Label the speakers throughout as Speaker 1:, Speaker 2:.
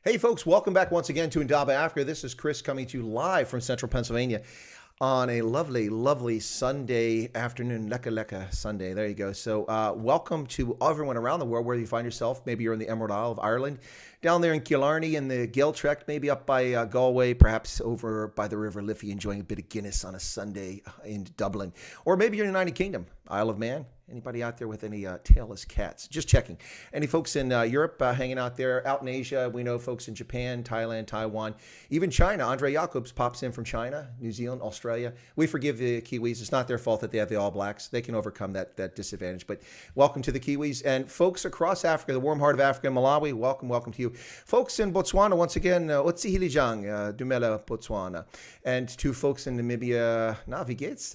Speaker 1: Hey folks, welcome back once again to Indaba Africa. This is Chris coming to you live from central Pennsylvania on a lovely, lovely Sunday afternoon, Leka Sunday. There you go. So welcome to everyone around the world, where you find yourself. Maybe you're in the Emerald Isle of Ireland, down there in Killarney in the Gaeltacht, maybe up by Galway, perhaps over by the River Liffey, enjoying a bit of Guinness on a Sunday in Dublin. Or maybe you're in the United Kingdom, Isle of Man. Anybody out there with any tailless cats? Just checking. Any folks in Europe hanging out there? Out in Asia, we know folks in Japan, Thailand, Taiwan, even China. Andre Jacobs pops in from China, New Zealand, Australia. We forgive the Kiwis. It's not their fault that they have the All Blacks. They can overcome that disadvantage. But welcome to the Kiwis. And folks across Africa, the warm heart of Africa, Malawi, welcome to you. Folks in Botswana, once again, Otsi Hilijang, Dumela, Botswana. And to folks in Namibia, wie geht's?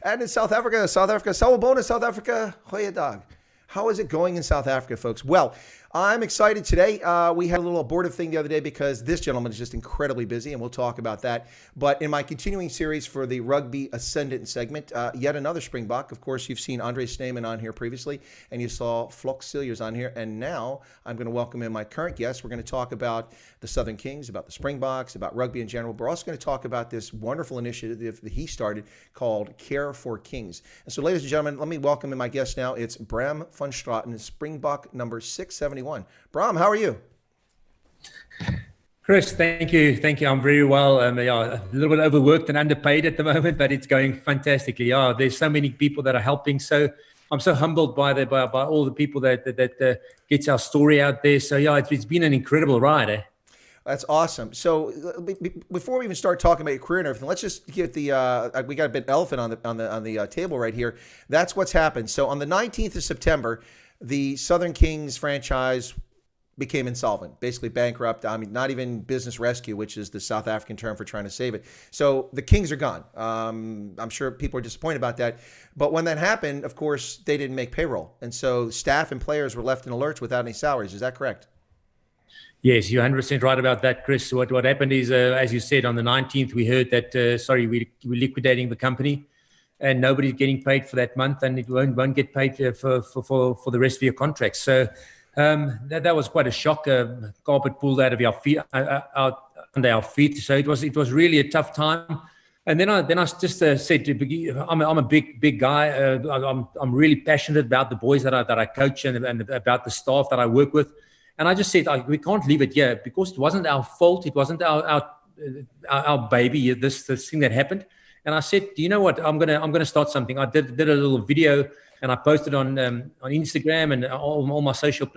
Speaker 1: And in South Africa, Sawubona, South Africa, Goeiedag. How is it going in South Africa, folks? Well, I'm excited today. We had a little abortive thing the other day because this gentleman is just incredibly busy, and we'll talk about that. But in my continuing series for the Rugby Ascendant segment, yet another Springbok. Of course, you've seen Andre Snyman on here previously, and you saw Flock Cilliers on here. And now I'm going to welcome in my current guest. We're going to talk about the Southern Kings, about the Springboks, about rugby in general. But we're also going to talk about this wonderful initiative that he started called Care for Kings. And so, ladies and gentlemen, let me welcome in my guest now. It's Braam van Straaten, Springbok number 671. Braam, how are you?
Speaker 2: Chris, thank you. I'm very well. A little bit overworked and underpaid at the moment, but it's going fantastically. There's so many people that are helping. So I'm so humbled by all the people that gets our story out there. So it's been an incredible ride.
Speaker 1: That's awesome. So before we even start talking about your career and everything, let's just get the we got a bit elephant on the table right here. That's what's happened. So on the 19th of September, the Southern Kings franchise became insolvent, basically bankrupt. I mean, not even business rescue, which is the South African term for trying to save it. So the Kings are gone. I'm sure people are disappointed about that. But when that happened, of course, they didn't make payroll. And so staff and players were left in a lurch without any salaries. Is that correct?
Speaker 2: Yes, you're 100% right about that, Chris. What happened is, as you said, on the 19th, we heard that, we're liquidating the company, and nobody's getting paid for that month, and it won't get paid for the rest of your contract. So that was quite a shock. Carpet pulled out of our feet, out under our feet. So it was really a tough time. And then I just said, I'm a big guy. I'm really passionate about the boys that I coach and about the staff that I work with. And I just said, we can't leave it here because it wasn't our fault. It wasn't our baby. This thing that happened. And I said, do you know what? I'm gonna start something. I did a little video and I posted on Instagram and all my social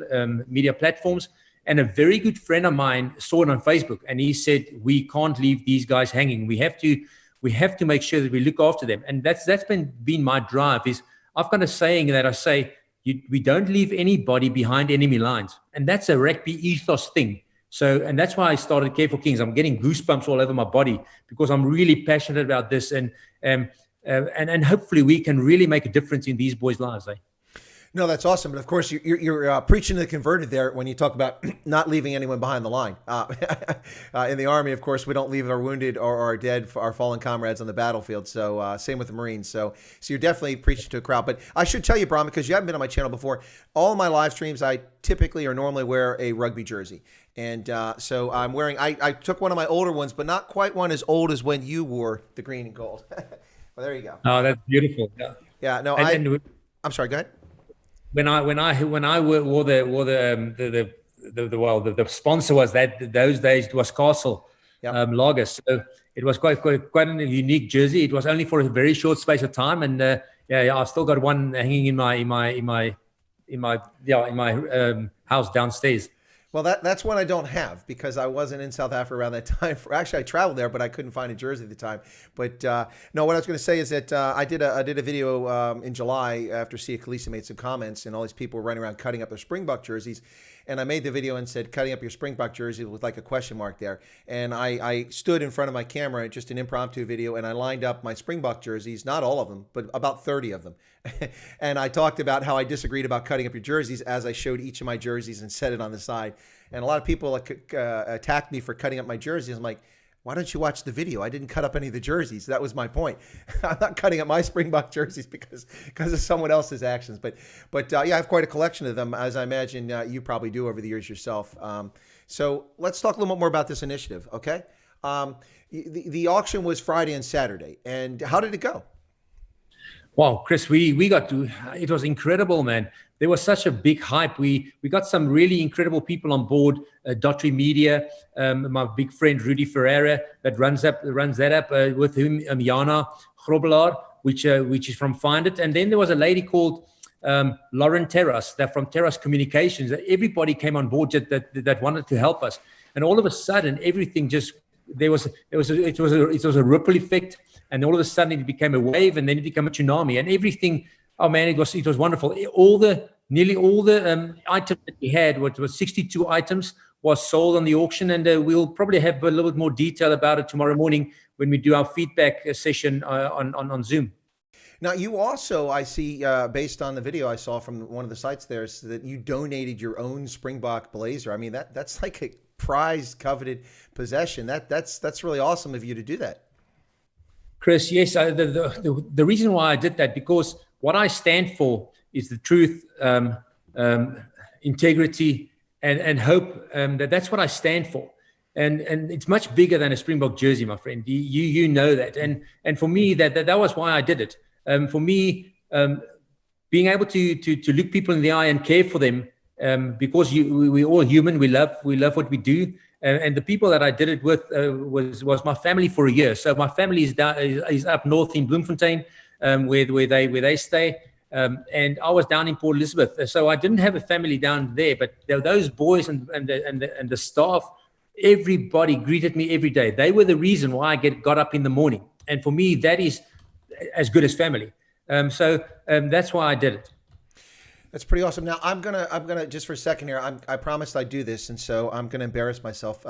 Speaker 2: media platforms. And a very good friend of mine saw it on Facebook, and he said, we can't leave these guys hanging. We have to make sure that we look after them. And that's been my drive. Is I've got a saying that I say, we don't leave anybody behind enemy lines, and that's a rugby ethos thing. So, and that's why I started Care for Kings. I'm getting goosebumps all over my body because I'm really passionate about this, and hopefully we can really make a difference in these boys' lives.
Speaker 1: No, that's awesome. But of course, you're preaching to the converted there when you talk about not leaving anyone behind the line. In the Army, of course, we don't leave our wounded or our dead, our fallen comrades on the battlefield. So same with the Marines. So you're definitely preaching to a crowd. But I should tell you, Braam, because you haven't been on my channel before, all of my live streams, I typically or normally wear a rugby jersey. And so I'm wearing, I took one of my older ones, but not quite one as old as when you wore the green and gold. Well, there you go.
Speaker 2: Oh, that's beautiful.
Speaker 1: Yeah, no, I'm sorry, go ahead.
Speaker 2: When I wore the sponsor was that those days it was Castle Lager, so it was quite a unique jersey. It was only for a very short space of time, and I've still got one hanging in my house downstairs.
Speaker 1: Well, that's one I don't have because I wasn't in South Africa around that time. Actually, I traveled there, but I couldn't find a jersey at the time. But no, what I was going to say is that I did a video in July after Sia Khaleesi made some comments, and all these people were running around cutting up their Springbok jerseys. And I made the video and said, cutting up your Springbok jersey with like a question mark there. And I stood in front of my camera, just an impromptu video, and I lined up my Springbok jerseys, not all of them, but about 30 of them. And I talked about how I disagreed about cutting up your jerseys as I showed each of my jerseys and set it on the side. And a lot of people attacked me for cutting up my jerseys. I'm like, why don't you watch the video? I didn't cut up any of the jerseys. That was my point. I'm not cutting up my Springbok jerseys because of someone else's actions. But yeah, I have quite a collection of them, as I imagine you probably do over the years yourself. So let's talk a little bit more about this initiative, okay? The auction was Friday and Saturday, and how did it go?
Speaker 2: Wow, Chris, we got to, it was incredible, man. There was such a big hype. We got some really incredible people on board. Dotry Media, my big friend Rudy Ferreira that runs that up with him, Jana Grobelaar, which is from Find It. And then there was a lady called Lauren Terras, that from Terras Communications. Everybody came on board that wanted to help us. And all of a sudden, everything just it was a ripple effect. And all of a sudden, it became a wave, and then it became a tsunami, and everything. Oh man, it was wonderful. Nearly all the items that we had, what was 62 items, was sold on the auction, and we'll probably have a little bit more detail about it tomorrow morning when we do our feedback session on Zoom.
Speaker 1: Now, you also, I see, based on the video I saw from one of the sites there, is that you donated your own Springbok blazer. I mean, that's like a prized, coveted possession. That's really awesome of you to do that.
Speaker 2: Chris, yes, the reason why I did that, because what I stand for is the truth, integrity, and hope. That's what I stand for, and it's much bigger than a Springbok jersey, my friend. You know that, and for me, that was why I did it. For me, being able to look people in the eye and care for them, because we're all human. We love what we do. And the people that I did it with was my family for a year. So my family is up north in Bloemfontein, where they stay. And I was down in Port Elizabeth. So I didn't have a family down there, but those boys and the staff, everybody greeted me every day. They were the reason why I got up in the morning. And for me, that is as good as family. So that's why I did it.
Speaker 1: That's pretty awesome. Now I'm gonna just for a second here. I promised I'd do this, and so I'm gonna embarrass myself.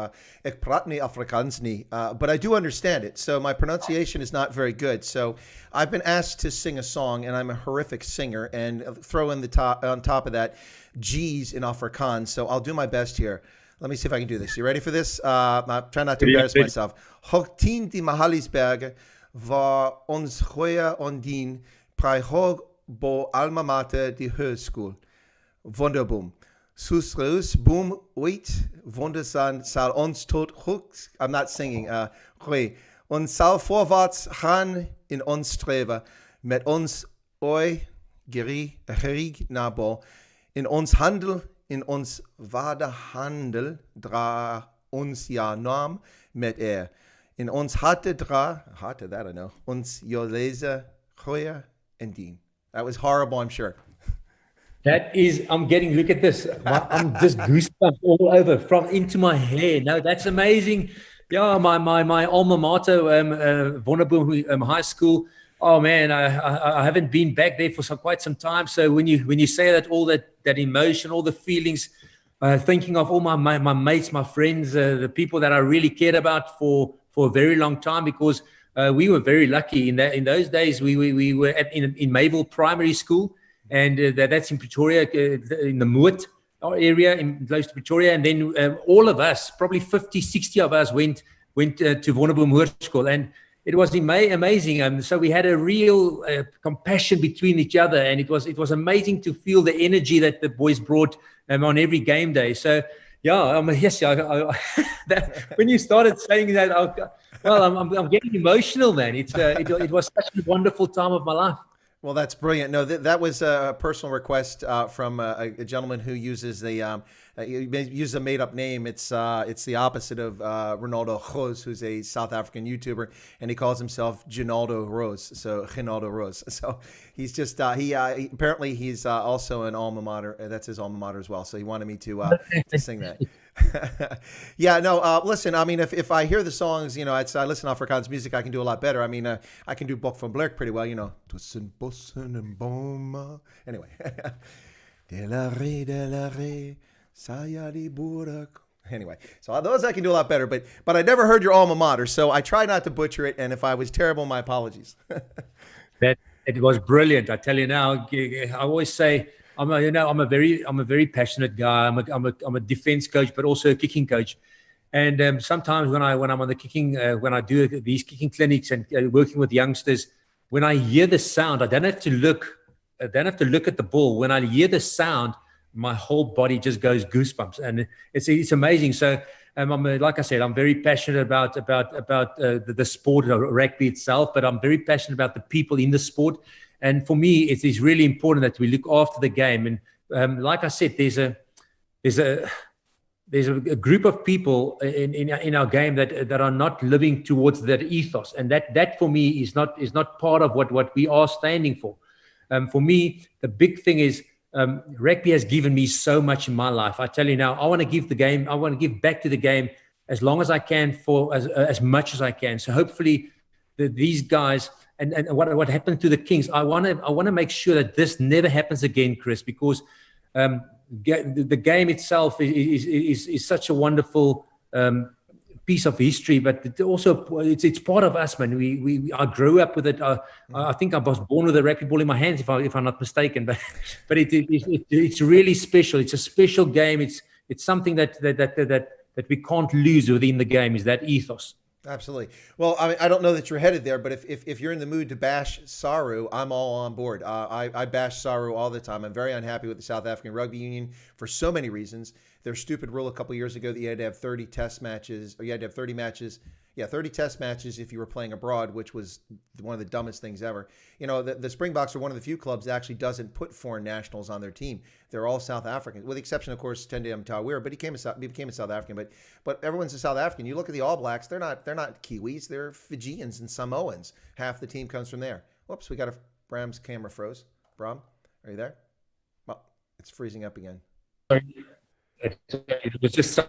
Speaker 1: Ik praat niet Afrikaans nie, but I do understand it. So my pronunciation is not very good. So I've been asked to sing a song, and I'm a horrific singer. And throw in on top of that, G's in Afrikaans. So I'll do my best here. Let me see if I can do this. You ready for this? I'm trying not to embarrass myself. Hoogtien die Mahalisbergen, waar ons goeie ondien, praihog bo alma mater die Höchstschule. Wunderboom. Susreus boom wait. Wundersan sal ons tot hoekt. I'm not singing. Und sal vorwärts gaan in ons streven. Met ons oi gerig nabo. In ons handel, in ons waardehandel, dra ons ja naam met In ons harte that I know. Ons jo lezer goeie en dien. That was horrible, I'm sure.
Speaker 2: That is, I'm getting, look at this. I'm just goosebumps all over from into my hair. No, that's amazing. Yeah, my alma mater, Wonderboom High School. Oh man, I haven't been back there for quite some time. So when you say that, all that emotion, all the feelings, thinking of all my mates, my friends, the people that I really cared about for a very long time, because we were very lucky in those days. We were in Mayville Primary School, and that's in Pretoria, in the Moot area, close to Pretoria. And then all of us, probably 50, 60 of us, went to Wonderboom Hoërskool, and it was amazing. So we had a real compassion between each other, and it was amazing to feel the energy that the boys brought on every game day. So yeah, yes, when you started saying that, I'm getting emotional, man. It was such a wonderful time of my life.
Speaker 1: Well, that's brilliant. No, that was a personal request from a gentleman who uses uses a made-up name. It's the opposite of Ronaldo Rose, who's a South African YouTuber, and he calls himself Ginaldo Rose. So Ginaldo Rose. So he's just apparently he's also an alma mater. That's his alma mater as well. So he wanted me to sing that. Yeah, no, listen, I mean, if I hear the songs, I listen to Afrikaans music, I can do a lot better. I mean, I can do Bok van Blerk pretty well, Tussen bossen en boma. Anyway. De la re, saya di burak. Anyway, so those I can do a lot better, but I never heard your alma mater, so I try not to butcher it, and if I was terrible, my apologies.
Speaker 2: It was brilliant. I tell you now, I always say, I'm a very passionate guy. I'm a defense coach, but also a kicking coach. And sometimes when I'm on the kicking, when I do these kicking clinics and working with youngsters, when I hear the sound, I don't have to look. I don't have to look at the ball. When I hear the sound, my whole body just goes goosebumps, and it's amazing. So, like I said, I'm very passionate about the sport of rugby itself, but I'm very passionate about the people in the sport. And for me, it is really important that we look after the game. And like I said, there's a group of people in our game that are not living towards that ethos, and that for me is not part of what we are standing for. For me, the big thing is rugby has given me so much in my life. I tell you now, I want to give the game. I want to give back to the game as long as I can, for as much as I can. So hopefully, these guys and what happened to the Kings, I want to make sure that this never happens again, Chris, because the game itself is such a wonderful piece of history, but it's part of us, man. I grew up with it. I think I was born with a rugby ball in my hands, if I'm not mistaken. But it's really special. It's a special game. It's something that we can't lose within the game. Is that ethos?
Speaker 1: Absolutely. Well, I mean, I don't know that you're headed there, but if you're in the mood to bash Saru, I'm all on board. I bash Saru all the time. I'm very unhappy with the South African Rugby Union for so many reasons. Their stupid rule a couple of years ago that you had to have 30 test matches, or you had to have 30 matches. Yeah, 30 test matches if you were playing abroad, which was one of the dumbest things ever. You know, the Springboks are one of the few clubs that actually doesn't put foreign nationals on their team. They're all South Africans, with the exception, of course, Tende Mtawira, but he became a South African. But everyone's a South African. You look at the All Blacks; they're not Kiwis. They're Fijians and Samoans. Half the team comes from there. Whoops, we got Braam's camera froze. Braam, are you there? Well, it's freezing up again.
Speaker 2: Sorry. It was just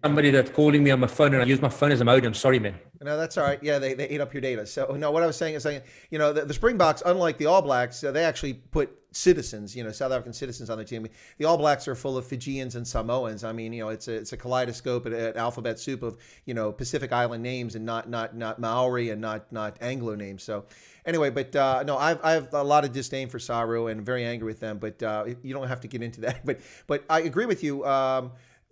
Speaker 2: somebody that's calling me on my phone, and I use my phone as a modem. Sorry, man.
Speaker 1: No, that's all right. Yeah, they ate up your data. So, no, what I was saying is, you know, the Springboks, unlike the All Blacks, they actually put citizens, you know, South African citizens on their team. The All Blacks are full of Fijians and Samoans. I mean, you know, it's a kaleidoscope, an alphabet soup of, you know, Pacific Island names and not Maori and not Anglo names. So, anyway, but no, I have a lot of disdain for Saru and very angry with them. But you don't have to get into that. But I agree with you.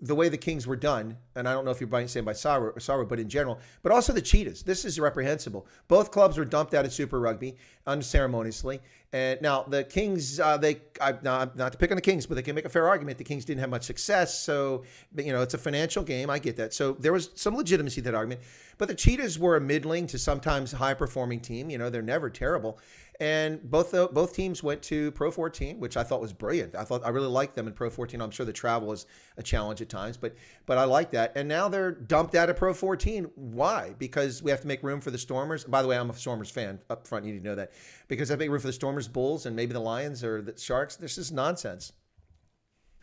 Speaker 1: The way the Kings were done, and I don't know if you're saying by Saru, but in general, but also the Cheetahs. This is reprehensible. Both clubs were dumped out of Super Rugby unceremoniously. And now the Kings, not to pick on the Kings, but they can make a fair argument. The Kings didn't have much success, so you know it's a financial game. I get that. So there was some legitimacy to that argument. But the Cheetahs were a middling to sometimes high-performing team. You know, they're never terrible. And both teams went to Pro 14, which I thought was brilliant. I really liked them in Pro 14. I'm sure the travel is a challenge at times, but I like that. And now they're dumped out of Pro 14. Why? Because we have to make room for the Stormers. By the way, I'm a Stormers fan up front. You need to know that. Because I make room for the Stormers, Bulls, and maybe the Lions or the Sharks. This is nonsense.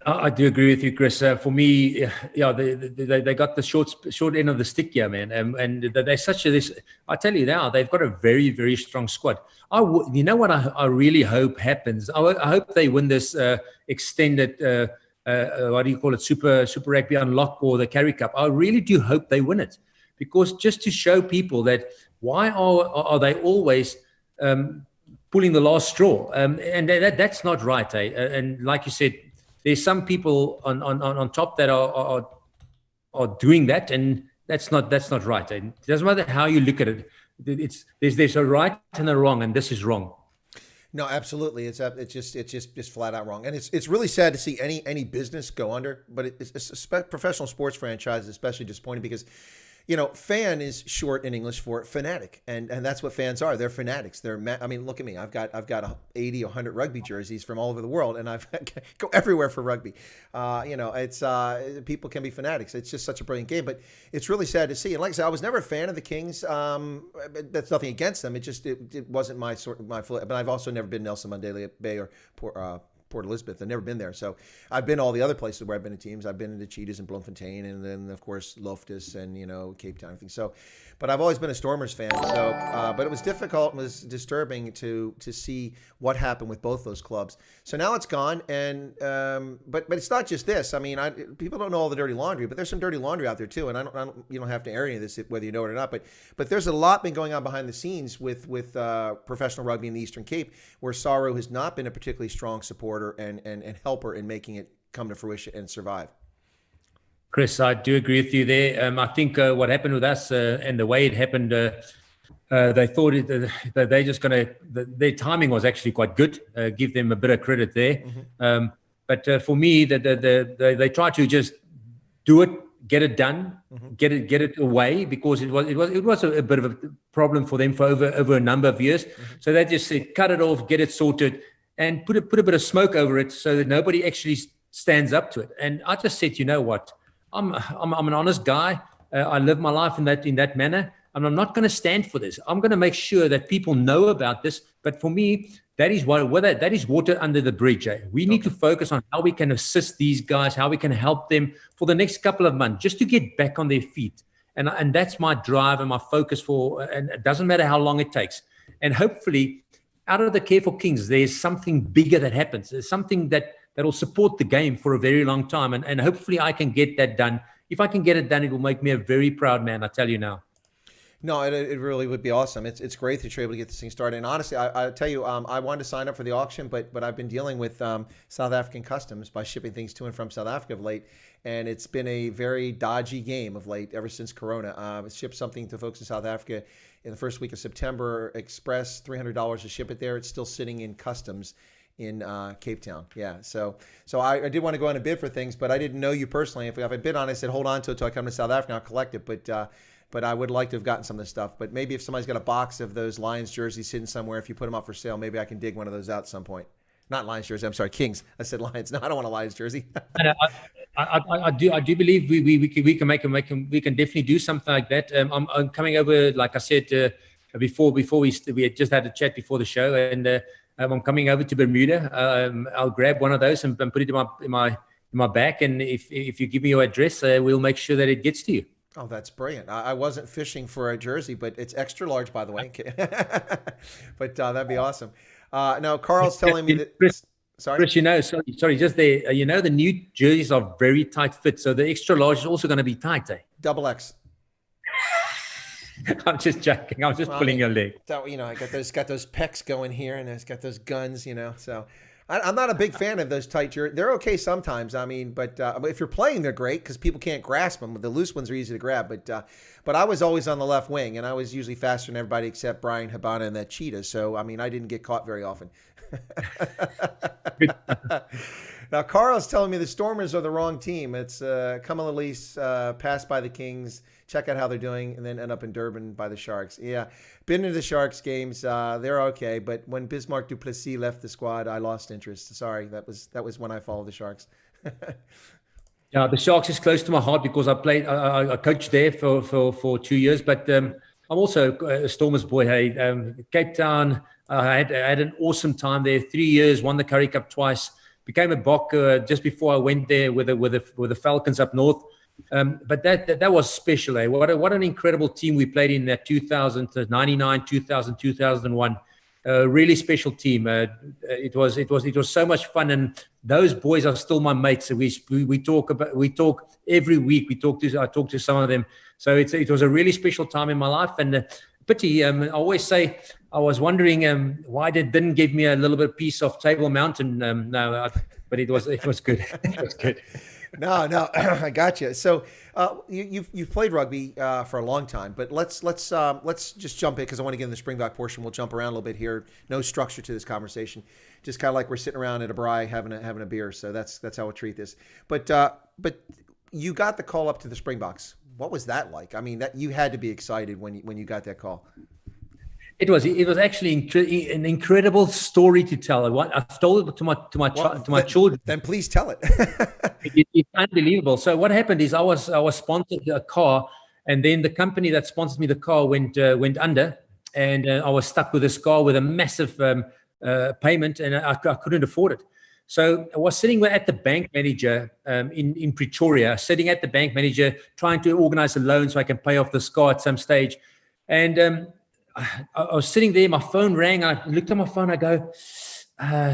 Speaker 2: I do agree with you, Chris. For me, yeah, they got the short end of the stick here, man. And they're such this. I tell you now, they've got a very, very strong squad. You know what I really hope happens? I hope they win this extended, what do you call it, Super Rugby Unlock or the Carry Cup. I really do hope they win it, because just to show people that why are they always pulling the last straw? And that's not right, eh? And like you said, there's some people on top that are doing that, and that's not right. It doesn't matter how you look at it. There's a right and a wrong, and this is wrong.
Speaker 1: No, absolutely. It's just flat out wrong, and it's really sad to see any business go under. But it's professional sports franchises especially disappointing because, you know, fan is short in English for fanatic, and that's what fans are. They're fanatics. I mean, look at me. I've got 80 or 100 rugby jerseys from all over the world, and I go everywhere for rugby. You know, it's people can be fanatics. It's just such a brilliant game, but it's really sad to see. And like I said, I was never a fan of the Kings. That's nothing against them. It wasn't my but I've also never been Nelson Mandela Bay or Port Elizabeth. I've never been there. So I've been all the other places where I've been to teams. I've been to Cheetahs and Bloemfontein, and then of course Loftus and, you know, Cape Town, everything. So, but I've always been a Stormers fan. So, but it was difficult, it was disturbing to see what happened with both those clubs. So now it's gone, and but it's not just this. I mean, people don't know all the dirty laundry, but there's some dirty laundry out there too. And you don't have to air any of this whether you know it or not. But there's a lot been going on behind the scenes with professional rugby in the Eastern Cape, where Saru has not been a particularly strong supporter and helper in making it come to fruition and survive.
Speaker 2: Chris, I do agree with you there. I think what happened with us and the way it happened, they thought that they're just going to. Their timing was actually quite good. Give them a bit of credit there. But for me, they tried to just do it, get it done, get it away, because it was a bit of a problem for them for over a number of years. So they just said, cut it off, get it sorted, and put a bit of smoke over it so that nobody actually stands up to it. And I just said, you know what? I'm an honest guy. I live my life in that manner, and I'm not going to stand for this. I'm going to make sure that people know about this. But for me, that is water under the bridge. We need to focus on how we can assist these guys, how we can help them for the next couple of months, just to get back on their feet. And that's my drive and my focus and it doesn't matter how long it takes. And hopefully, out of the Care for Kings, there's something bigger that happens. There's something that will support the game for a very long time. And hopefully I can get that done. If I can get it done, it will make me a very proud man, I tell you now.
Speaker 1: No, it really would be awesome. It's great that you're able to get this thing started. And honestly, I tell you, I wanted to sign up for the auction, but I've been dealing with South African customs by shipping things to and from South Africa of late. And it's been a very dodgy game of late ever since Corona. I shipped something to folks in South Africa in the first week of September, Express, $300 to ship it there. It's still sitting in customs in Cape Town. Yeah. So I did want to go on a bid for things, but I didn't know you personally. If I bid on it, I said, hold on to it until I come to South Africa and I'll collect it. But I would like to have gotten some of this stuff. But maybe if somebody's got a box of those Lions jerseys hidden somewhere, if you put them up for sale, maybe I can dig one of those out at some point. Not Lions jersey. I'm sorry, Kings. I said Lions. No, I don't want a Lions jersey.
Speaker 2: I do believe we can definitely do something like that. I'm coming over, like I said before we had just had a chat before the show, and I'm coming over to Bermuda. I'll grab one of those and put it in my bag. And if you give me your address, we'll make sure that it gets to you.
Speaker 1: Oh, that's brilliant. I wasn't fishing for a jersey, but it's extra large, by the way. But that'd be awesome. Now, Carl's telling me that...
Speaker 2: Chris,
Speaker 1: sorry,
Speaker 2: sorry, just there. The new jerseys are very tight fit, so the extra large is also going to be tight, eh?
Speaker 1: Double X.
Speaker 2: I'm just joking. I'm just pulling your leg.
Speaker 1: So, I got those pecs going here, and it's got those guns, so... I'm not a big fan of those tight jerseys. They're okay sometimes. But if you're playing, they're great because people can't grasp them. The loose ones are easy to grab. But I was always on the left wing, and I was usually faster than everybody except Brian Habana and that cheetah. So, I didn't get caught very often. Now, Carl's telling me the Stormers are the wrong team. It's Kamalilise, passed by the Kings, check out how they're doing, and then end up in Durban by the Sharks. Yeah, been to the Sharks games. They're okay, but when Bismarck du Plessis left the squad, I lost interest. Sorry, that was when I followed the Sharks.
Speaker 2: Yeah, the Sharks is close to my heart because I coached there for 2 years, but I'm also a Stormers boy. Hey, Cape Town, I had an awesome time there. 3 years, won the Currie Cup twice. Became a Bok just before I went there with the Falcons up north. But that was special. Eh? What an incredible team we played in that 99, 2000, 2001. Really special team. It was so much fun, and those boys are still my mates. We talk every week. I talk to some of them. So it was a really special time in my life, and pity. I always say I was wondering why they didn't give me a little bit piece of Table Mountain. But it was good. It was good.
Speaker 1: No, I got you. So you've played rugby for a long time, but let's just jump in because I want to get in the Springbok portion. We'll jump around a little bit here. No structure to this conversation, just kind of like we're sitting around at a braai having a beer. So that's how we'll treat this. But you got the call up to the Springboks. What was that like? That you had to be excited when you got that call.
Speaker 2: It was actually an incredible story to tell. I've told it to my children.
Speaker 1: Then please tell it.
Speaker 2: It's unbelievable. So what happened is I was sponsored a car, and then the company that sponsored me the car went under, and I was stuck with this car with a massive payment, and I couldn't afford it. So I was sitting at the bank manager in Pretoria, trying to organize a loan so I can pay off this car at some stage, and I was sitting there, my phone rang, I looked at my phone, I go,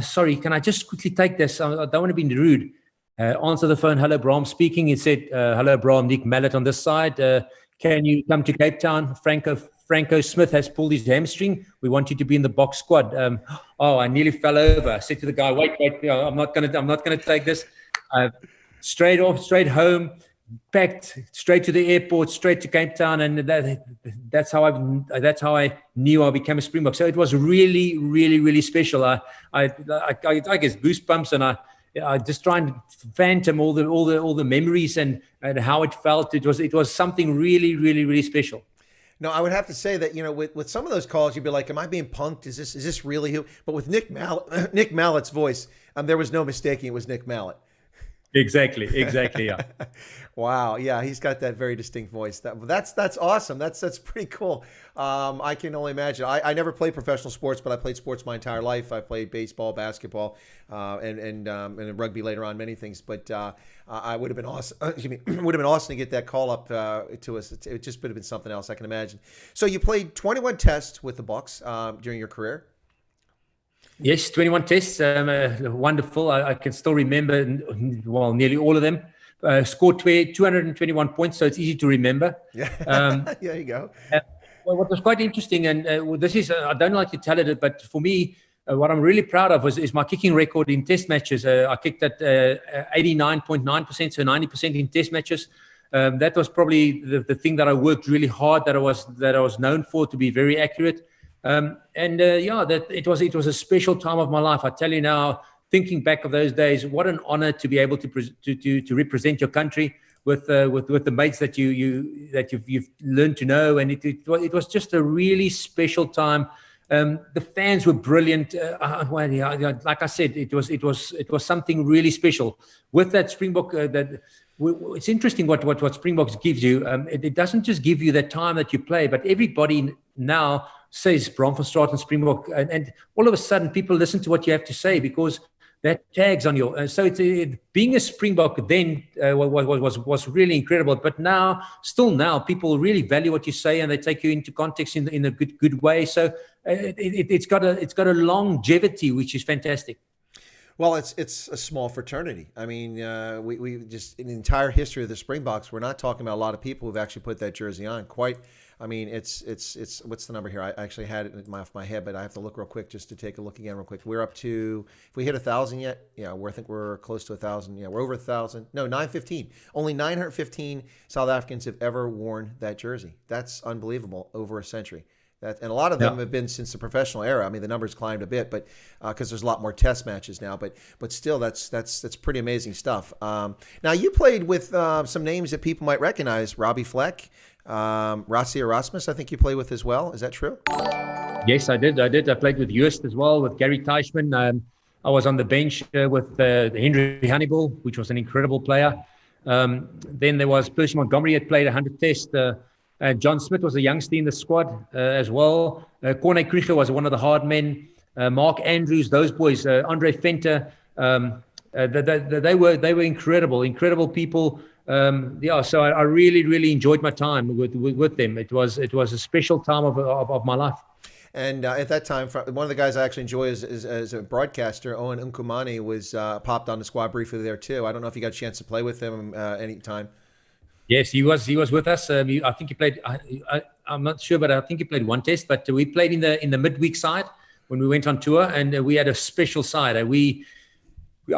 Speaker 2: sorry, can I just quickly take this? I don't want to be rude. Answer the phone, hello, Braam speaking. It said, hello, Braam, Nick Mallet on this side. Can you come to Cape Town? Franco Smith has pulled his hamstring. We want you to be in the box squad. I nearly fell over. I said to the guy, wait, I'm not gonna take this. Straight home, packed straight to the airport, straight to Cape Town, and that's how I knew I became a Springbok. So it was really, really, really special. I guess goosebumps, and I just try and phantom all the memories and how it felt. It was something really, really, really special.
Speaker 1: No, I would have to say that, with some of those calls, you'd be like, am I being punked? Is this really who? But with Nick Mallett's voice, there was no mistaking it was Nick Mallett.
Speaker 2: Exactly, yeah.
Speaker 1: Wow, yeah, he's got that very distinct voice. That's awesome. That's pretty cool. I can only imagine. I never played professional sports, but I played sports my entire life. I played baseball, basketball, and rugby later on, many things. But I would have been awesome. Would have been awesome to get that call up to us. It just would have been something else, I can imagine. So you played 21 tests with the Bucks during your career.
Speaker 2: Yes, 21 tests, wonderful. I can still remember, nearly all of them. Scored 221 points, so it's easy to remember.
Speaker 1: Yeah, there you go.
Speaker 2: What was quite interesting, and this is, I don't like to tell it, but for me, what I'm really proud of is my kicking record in test matches. I kicked at 89.9%, so 90% in test matches. That was probably the thing that I worked really hard, that I was known for, to be very accurate. That it was a special time of my life. I tell you now, thinking back of those days, what an honor to be able to represent your country with the mates that you've learned to know, and it was just a really special time. The fans were brilliant. Like I said, it was something really special with that Springbok. It's interesting what Springboks gives you. It doesn't just give you that time that you play, but everybody now says Braam van Straaten Springbok, and all of a sudden people listen to what you have to say because that tags on you. So being a Springbok then was really incredible. But still now, people really value what you say, and they take you into context in a good way. So it's got a longevity, which is fantastic.
Speaker 1: Well, it's a small fraternity. I mean, we just, in the entire history of the Springboks, we're not talking about a lot of people who've actually put that jersey on. It's what's the number here? I actually had it off my head, but I have to look real quick just to take a look again real quick. We're up to, if we hit 1,000 yet, yeah, I think we're close to 1,000. Yeah, we're over 1,000. No, 915. Only 915 South Africans have ever worn that jersey. That's unbelievable. Over a century. And a lot of them have been since the professional era. I mean, the numbers climbed a bit, but because there's a lot more test matches now. But still, that's pretty amazing stuff. Now, you played with some names that people might recognize. Robbie Fleck, Rassie Erasmus, I think you played with as well. Is that true?
Speaker 2: Yes, I did. I played with Joost as well, with Gary Teichmann. I was on the bench with Henry Hannibal, which was an incredible player. Then there was Percy Montgomery had played 100 tests. John Smith was a youngster in the squad as well. Corné Krieger was one of the hard men. Mark Andrews, those boys, Andre Venter, they were incredible people. So I really, really enjoyed my time with them. It was a special time of my life. And
Speaker 1: at that time, one of the guys I actually enjoy as a broadcaster, Owen Nkumane, was popped on the squad briefly there too. I don't know if you got a chance to play with him any time.
Speaker 2: Yes, he was with us. I think he played. I'm not sure, but I think he played one test. But we played in the midweek side when we went on tour, and we had a special side. I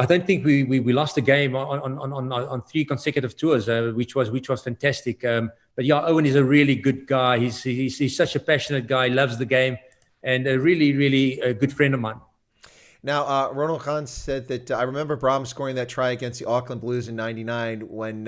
Speaker 2: don't think we lost a game on 3 consecutive tours, which was fantastic. But yeah, Owen is a really good guy. He's such a passionate guy. He loves the game, and a really, really a good friend of mine.
Speaker 1: Now, Ronald Khan said that I remember Braam scoring that try against the Auckland Blues in '99 when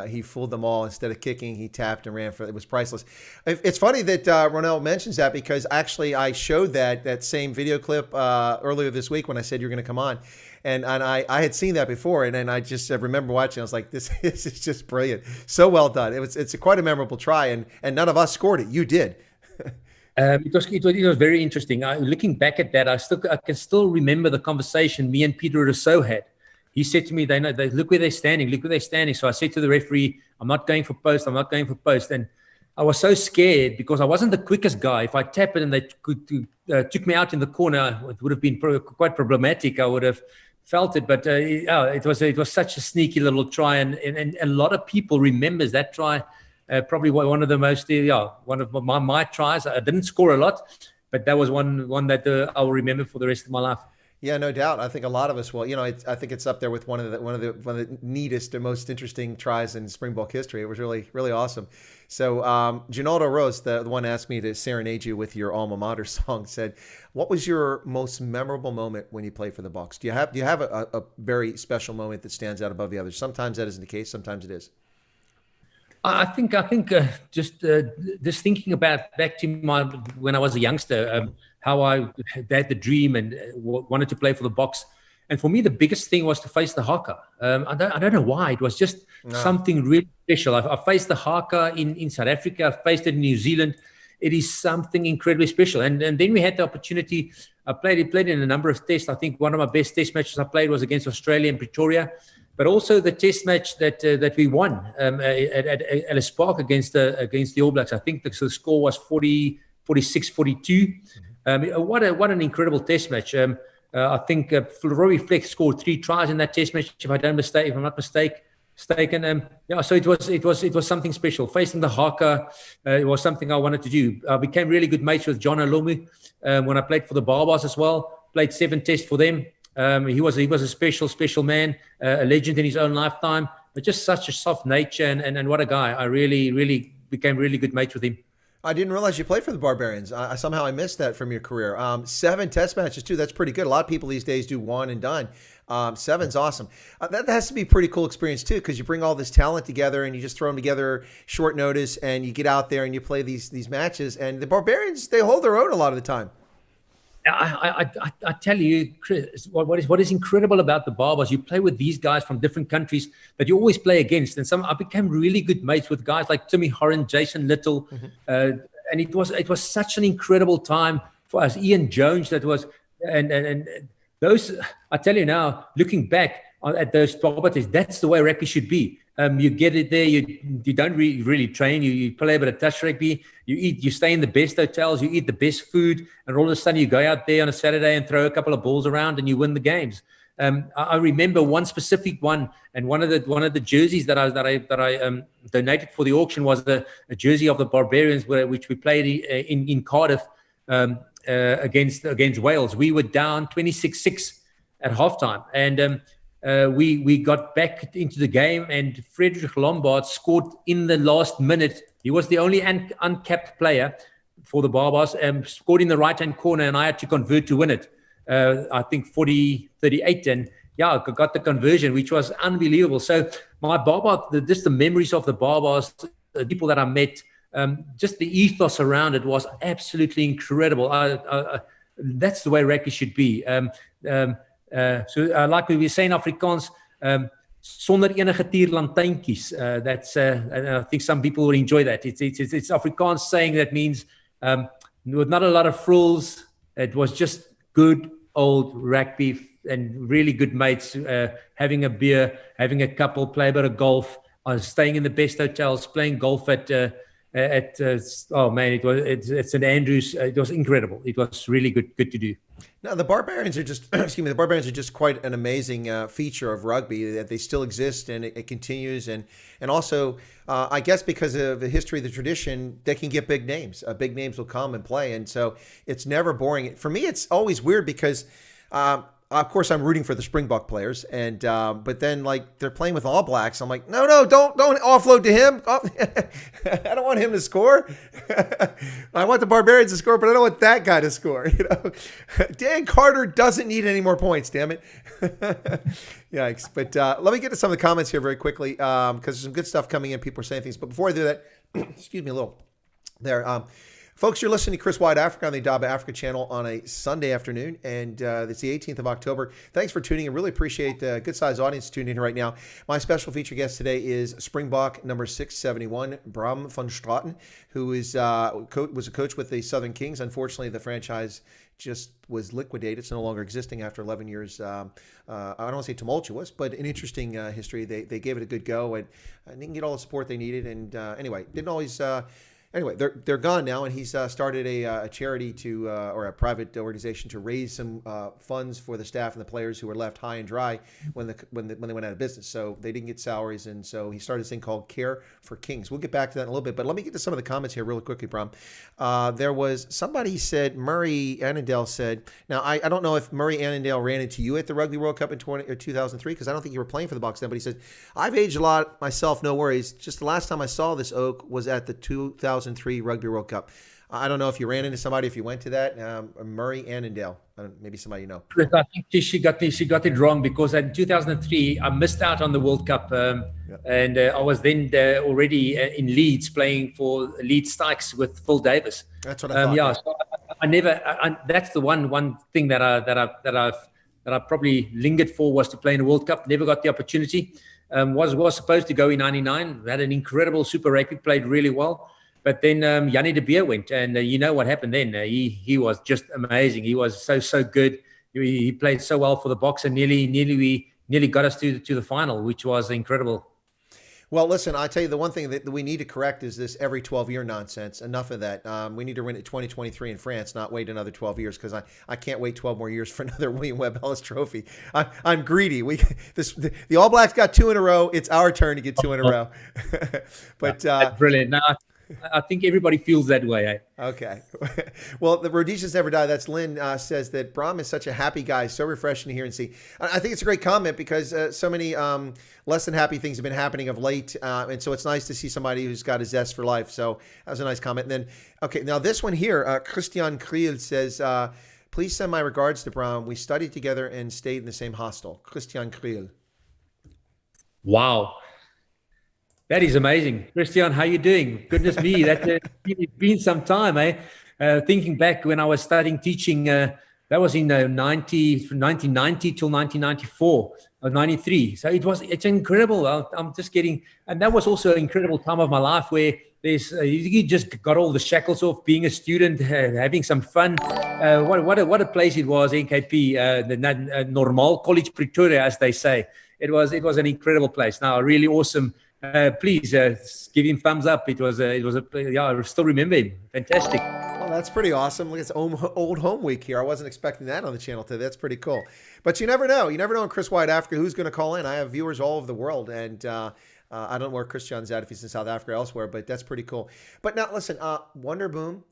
Speaker 1: he fooled them all. Instead of kicking, he tapped and ran for it. It was priceless. It's funny that Ronald mentions that, because actually I showed that same video clip earlier this week when I said you were going to come on. And I had seen that before, and then I just remember watching. I was like, this is just brilliant. So well done. It's quite a memorable try, and none of us scored it. You did.
Speaker 2: It was very interesting. Looking back at that, I can still remember the conversation me and Peter Rousseau had. He said to me, "They look where they're standing." So I said to the referee, "I'm not going for post. And I was so scared because I wasn't the quickest guy. If I tap it and they took me out in the corner, it would have been quite problematic. I would have felt it. But it was such a sneaky little try, and a lot of people remembers that try. Probably one of the most, one of my tries. I didn't score a lot, but that was one that I will remember for the rest of my life.
Speaker 1: Yeah, no doubt. I think a lot of us will. I think it's up there with one of the neatest and most interesting tries in Springbok history. It was really really awesome. So, Ginaldo Rose, the one asked me to serenade you with your alma mater song, said, "What was your most memorable moment when you played for the Bucks? Do you have a very special moment that stands out above the others? Sometimes that isn't the case. Sometimes it is."
Speaker 2: I think just thinking about back to when I was a youngster, how I had the dream and wanted to play for the Boks. And for me, the biggest thing was to face the haka. I don't know why. It was just something really special. I faced the haka in South Africa. I faced it in New Zealand. It is something incredibly special. And then we had the opportunity. I played in a number of tests. I think one of my best test matches I played was against Australia in Pretoria. But also the test match that we won at Ellis Park against the All Blacks. I think the score was 46-42. What an incredible test match. I think Robbie Fleck scored 3 tries in that test match, if I'm not mistaken. So it was something special. Facing the haka, it was something I wanted to do. I became really good mates with John Olomu when I played for the Barbars as well. Played 7 tests for them. He was a special man, a legend in his own lifetime, but just such a soft nature and what a guy. I really became really good mates with him.
Speaker 1: I didn't realize you played for the Barbarians. Somehow I missed that from your career. 7 test matches too. That's pretty good. A lot of people these days do 1 and done. 7's awesome. That has to be a pretty cool experience too, because you bring all this talent together and you just throw them together short notice, and you get out there and you play these matches. And the Barbarians, they hold their own a lot of the time.
Speaker 2: I tell you, Chris, what is incredible about the Barbars, you play with these guys from different countries that you always play against. And I became really good mates with guys like Timmy Horan, Jason Little. And it was such an incredible time for us. Ian Jones, that was, and those, I tell you now, looking back at those Barbars, that's the way rugby should be. You get it there. You don't really train. You play a bit of touch rugby. You eat. You stay in the best hotels. You eat the best food, and all of a sudden you go out there on a Saturday and throw a couple of balls around, and you win the games. I remember one specific one, and one of the jerseys that I donated for the auction was a jersey of the Barbarians, which we played in Cardiff against Wales. We were down 26-6 at halftime, and we got back into the game, and Frederick Lombard scored in the last minute. He was the only uncapped player for the Barbars, scored in the right-hand corner, and I had to convert to win it. I think 40-38, and I got the conversion, which was unbelievable. So my Barbars, just the memories of the Barbars, the people that I met, just the ethos around it was absolutely incredible. That's the way rugby should be. So like we were saying in Afrikaans, sonder enige tierlantijntjies. That's I think some people will enjoy that. It's Afrikaans saying that means with not a lot of frills. It was just good old rugby and really good mates, having a beer, having a couple, play a bit of golf, staying in the best hotels, playing golf at oh man, it's St Andrews. It was incredible. It was really good to do.
Speaker 1: Now the Barbarians are just the Barbarians are just quite an amazing feature of rugby, that they still exist and it continues, and also I guess because of the history, the tradition, they can get big names. Big names will come and play, and so it's never boring. For me, it's always weird because of course I'm rooting for the Springbok players, and but then like they're playing with All Blacks, I'm like, no, don't offload to him. I don't want him to score. I want the Barbarians to score, but I don't want that guy to score. Dan Carter doesn't need any more points. Damn it. Yikes. But let me get to some of the comments here very quickly, because there's some good stuff coming in. People are saying things, but before I do that, excuse me a little there. Folks, you're listening to Chris Wyatt Africa on the Indaba Africa channel on a Sunday afternoon, and it's the 18th of October. Thanks for tuning in. Really appreciate a good-sized audience tuning in right now. My special feature guest today is Springbok number 671, Braam van Straaten, who was a coach with the Southern Kings. Unfortunately, the franchise just was liquidated. It's no longer existing after 11 years. I don't want to say tumultuous, but an interesting history. They gave it a good go and didn't get all the support they needed. And anyway, didn't always... anyway, they're gone now, and he's started a charity to or a private organization to raise some funds for the staff and the players who were left high and dry when they went out of business. So they didn't get salaries, and so he started this thing called Care for Kings. We'll get back to that in a little bit, but let me get to some of the comments here really quickly, Braam. There was somebody said, Murray Annandale said, now I don't know if Murray Annandale ran into you at the Rugby World Cup in 2003, because I don't think you were playing for the Box then, but he said, I've aged a lot myself, no worries. Just the last time I saw this oak was at the 2003 Rugby World Cup. I don't know if you ran into somebody, if you went to that. Murray Annandale, maybe somebody you know.
Speaker 2: I think she got it wrong, because in 2003 I missed out on the World Cup, and I was then already in Leeds playing for Leeds Stykes with Phil Davis.
Speaker 1: That's what I thought.
Speaker 2: Yeah, so I never. That's the one thing that I probably lingered for, was to play in a World Cup. Never got the opportunity. Was supposed to go in '99. Had an incredible Super Rugby, played really well. But then Yanni de Beer went, and you know what happened then. He was just amazing. He was so good. He played so well for the Box, and nearly got us to the final, which was incredible.
Speaker 1: Well, listen, I tell you, the one thing that we need to correct is this every 12-year nonsense. Enough of that. We need to win it 2023 in France, not wait another 12 years, because I can't wait 12 more years for another William Webb Ellis Trophy. I'm greedy. The All Blacks got 2 in a row. It's our turn to get 2 in a row. But
Speaker 2: that's brilliant. No, I think everybody feels that way. Eh?
Speaker 1: Okay. Well, the Rhodesians never die. That's Lynn says that Braam is such a happy guy. So refreshing to hear and see. I think it's a great comment, because so many less than happy things have been happening of late. And so it's nice to see somebody who's got a zest for life. So that was a nice comment. And then, okay, now this one here, Christian Kriel says, please send my regards to Braam. We studied together and stayed in the same hostel. Christian Kriel.
Speaker 2: Wow. That is amazing. Christian, how you doing? Goodness me, it's been some time, eh? Thinking back when I was studying teaching, that was in 1990 till 1994 or 93. So it's incredible. I'm just getting, and that was also an incredible time of my life, where you just got all the shackles off, being a student, having some fun. What a place it was, NKP, the Normal College Pretoria, as they say. It was an incredible place. Now, really awesome. Please give him thumbs up. I still remember him. Fantastic.
Speaker 1: Well, that's pretty awesome. Look, it's old home week here. I wasn't expecting that on the channel today. That's pretty cool. But you never know. You never know in Chris Wyatt Africa who's going to call in. I have viewers all over the world, and I don't know where Christian's at, if he's in South Africa or elsewhere, but that's pretty cool. But now, listen, Wonder Boom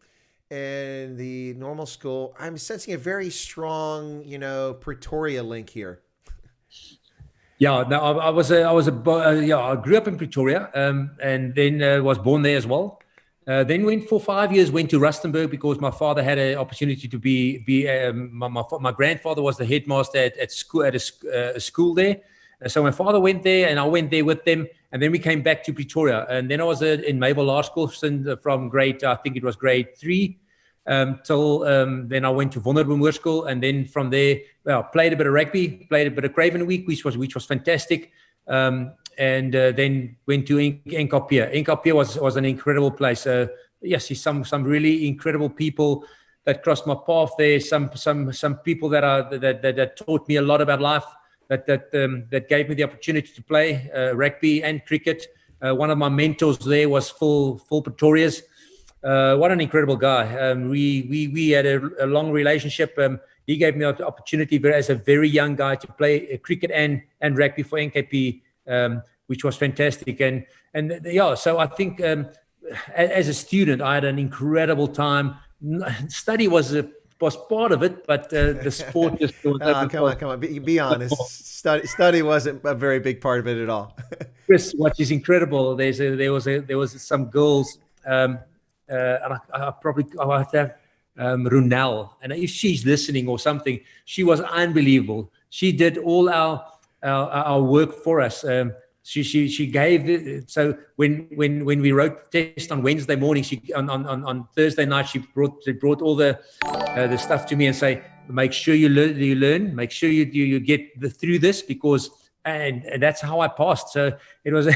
Speaker 1: and the normal school, I'm sensing a very strong, Pretoria link here.
Speaker 2: Yeah, no, I grew up in Pretoria, and then was born there as well. Then went for 5 years, went to Rustenburg, because my father had an opportunity to be my grandfather was the headmaster at school, at a school there. So my father went there, and I went there with them, and then we came back to Pretoria. And then I was in Mayville Law School from grade 3 till then I went to Wonderboom Hoërskool, and then from there, played a bit of rugby, played a bit of Craven Week, which was fantastic, and then went to Enkapia. Enkapia was an incredible place. Yes, some really incredible people that crossed my path there. Some people that taught me a lot about life. That gave me the opportunity to play rugby and cricket. One of my mentors there was Phil Pretorius. What an incredible guy. We had a long relationship. He gave me the opportunity as a very young guy to play cricket and rugby for NKP, which was fantastic. And so I think as a student, I had an incredible time. Study was part of it, but the sport just was
Speaker 1: come on, be honest. Study wasn't a very big part of it at all.
Speaker 2: Chris, what is incredible, there was some girls, and I have to have Runel, and if she's listening or something, she was unbelievable. She did all our work for us. She gave it. So when we wrote the test on Wednesday morning, on Thursday night she brought all the stuff to me and say, make sure you learn, make sure you get through this, because and that's how I passed. So it was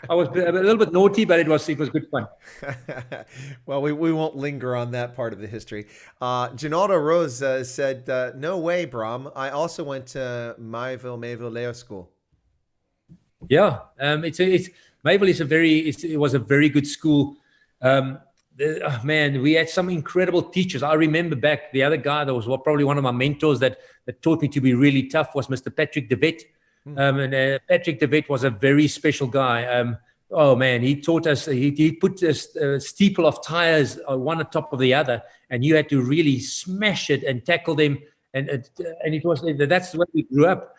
Speaker 2: I was a little bit naughty, but it was good fun.
Speaker 1: Well, we won't linger on that part of the history. Ginaldo Rose said, no way, Braam. I also went to Mayville Leo School.
Speaker 2: Yeah, Mayville is it was a very good school. Man, we had some incredible teachers. I remember back, the other guy that was probably one of my mentors that taught me to be really tough was Mr. Patrick de Wet. And Patrick de Wet was a very special guy. Oh man, he taught us. He put a steeple of tires one on top of the other, and you had to really smash it and tackle them. And it was that's the way we grew up.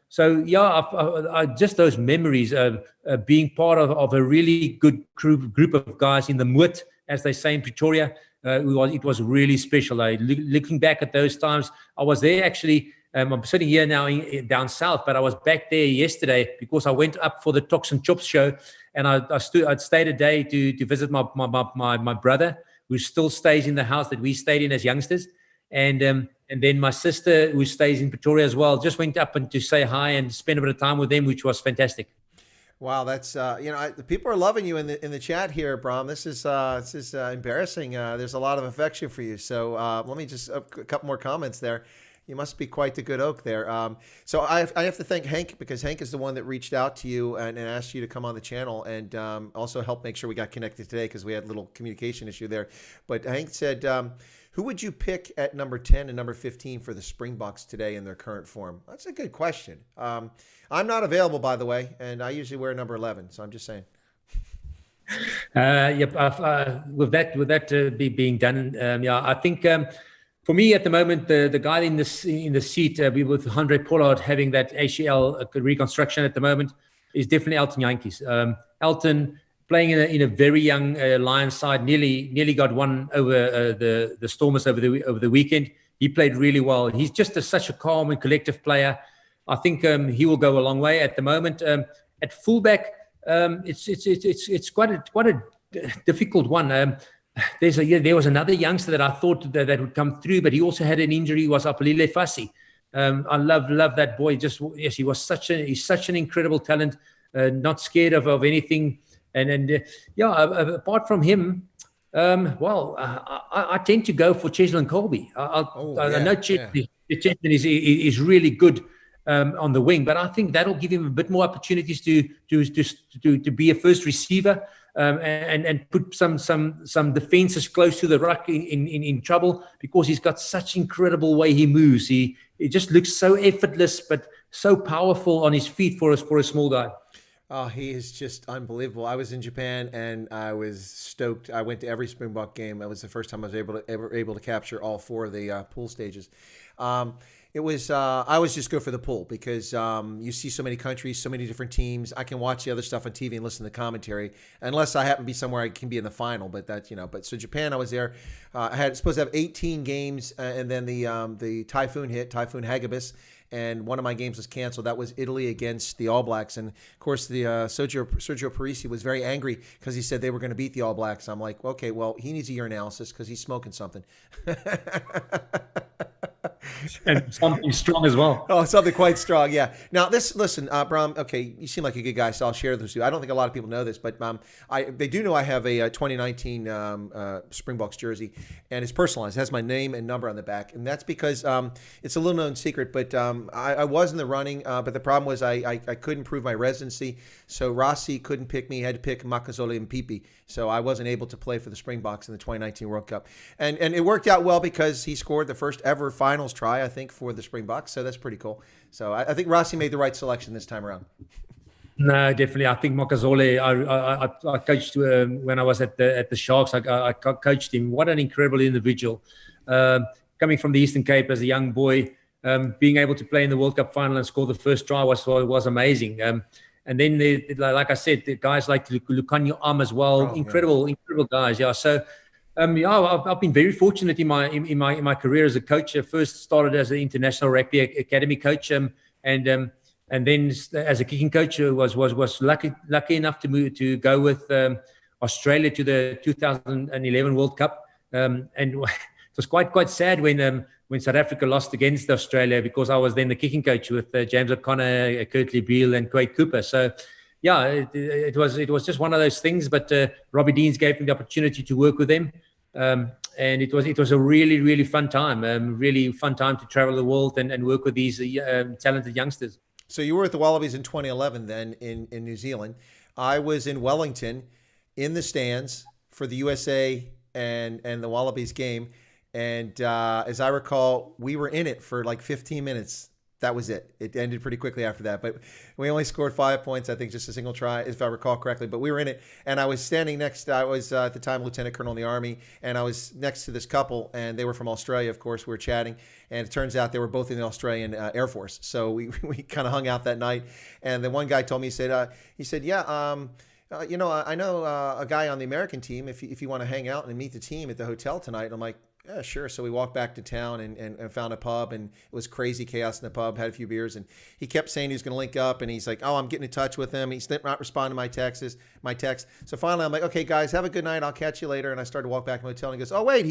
Speaker 2: So yeah, I just those memories of being part of a really good group of guys in the Moot, as they say in Pretoria. It was really special. Looking back at those times, I was there actually. I'm sitting here now down south, but I was back there yesterday because I went up for the Tox and Chops show, and I'd stayed a day to visit my brother, who still stays in the house that we stayed in as youngsters, and then my sister, who stays in Pretoria as well, just went up and to say hi and spend a bit of time with them, which was fantastic.
Speaker 1: Wow, that's the people are loving you in the chat here, Braam. This is embarrassing. There's a lot of affection for you. So let me just a couple more comments there. You must be quite the good oak there. So I have to thank Hank, because Hank is the one that reached out to you and asked you to come on the channel, and also helped make sure we got connected today, because we had a little communication issue there. But Hank said, who would you pick at number 10 and number 15 for the Springboks today in their current form? That's a good question. I'm not available, by the way, and I usually wear number 11, so I'm just saying.
Speaker 2: Yep. With that being done, I think. For me, at the moment, the guy in the seat, with Andre Pollard having that ACL reconstruction at the moment, is definitely Elton Jantjies. Elton playing in a very young Lions side, nearly got one over the Stormers over the weekend. He played really well. He's just such a calm and collective player. I think he will go a long way at the moment. At fullback, it's quite a difficult one. There was another youngster that I thought that would come through, but he also had an injury. Was Apalile Fassi. I love that boy. He's such an incredible talent. Not scared of anything. And apart from him, I tend to go for Cheslin Colby. I know Cheslin is really good on the wing, but I think that'll give him a bit more opportunities to be a first receiver. And put some defenses close to the ruck in trouble, because he's got such incredible way he moves. He just looks so effortless, but so powerful on his feet for a small guy.
Speaker 1: Oh, he is just unbelievable. I was in Japan and I was stoked. I went to every Springbok game. It was the first time I was able to capture all four of the pool stages. It was I always just go for the pool, because you see so many countries, so many different teams. I can watch the other stuff on TV and listen to the commentary, unless I happen to be somewhere I can be in the final. But that's But so Japan, I was there. I had supposed to have 18 games, and then the typhoon hit, Typhoon Hagibis, and one of my games was canceled. That was Italy against the All Blacks, and of course the Sergio Parisi was very angry because he said they were going to beat the All Blacks. I'm like, okay, well, he needs a urinalysis because he's smoking something.
Speaker 2: And something strong as well.
Speaker 1: Oh, something quite strong, yeah. Now, listen, Braam, okay, you seem like a good guy, so I'll share this with you. I don't think a lot of people know this, but they do know I have a 2019 Springboks jersey, and it's personalized. It has my name and number on the back, and that's because it's a little-known secret, but I was in the running, but the problem was I couldn't prove my residency, so Rossi couldn't pick me. He had to pick Makazole and Pipi, so I wasn't able to play for the Springboks in the 2019 World Cup. And it worked out well, because he scored the first ever finals try, I think, for the Springboks, so that's pretty cool. So I think Rossi made the right selection this time around.
Speaker 2: No, definitely. I think Makazole, I coached when I was at the Sharks. I coached him. What an incredible individual. Coming from the Eastern Cape as a young boy, being able to play in the World Cup final and score the first try was amazing. And then, like I said, the guys like Lucanio as well, incredible guys. Yeah. So, I've been very fortunate in my career as a coach. I first started as an international rugby academy coach, and then as a kicking coach, was lucky enough to go with Australia to the 2011 World Cup, and it was quite sad when South Africa lost against Australia, because I was then the kicking coach with James O'Connor, Kurtley Beale, and Quade Cooper. So, yeah, it was just one of those things. But Robbie Deans gave me the opportunity to work with them, and it was a really fun time. Really fun time to travel the world and work with these talented youngsters.
Speaker 1: So you were at the Wallabies in 2011, then in New Zealand. I was in Wellington, in the stands, for the USA and the Wallabies game. And as I recall, we were in it for like 15 minutes. That was it. It ended pretty quickly after that. But we only scored 5 points, I think, just a single try, if I recall correctly. But we were in it. And I was standing next, I was at the time Lieutenant Colonel in the Army, and I was next to this couple, and they were from Australia, of course. We were chatting. And it turns out they were both in the Australian Air Force. So we kind of hung out that night. And the one guy told me, he said, yeah, I know a guy on the American team. If you want to hang out and meet the team at the hotel tonight. And I'm like, yeah, sure. So we walked back to town and found a pub, and it was crazy chaos in the pub, had a few beers, and he kept saying he was going to link up, and he's like, oh, I'm getting in touch with him. He's not responding to my text. So finally I'm like, okay, guys, have a good night. I'll catch you later. And I started to walk back to the hotel, and he goes, oh, wait,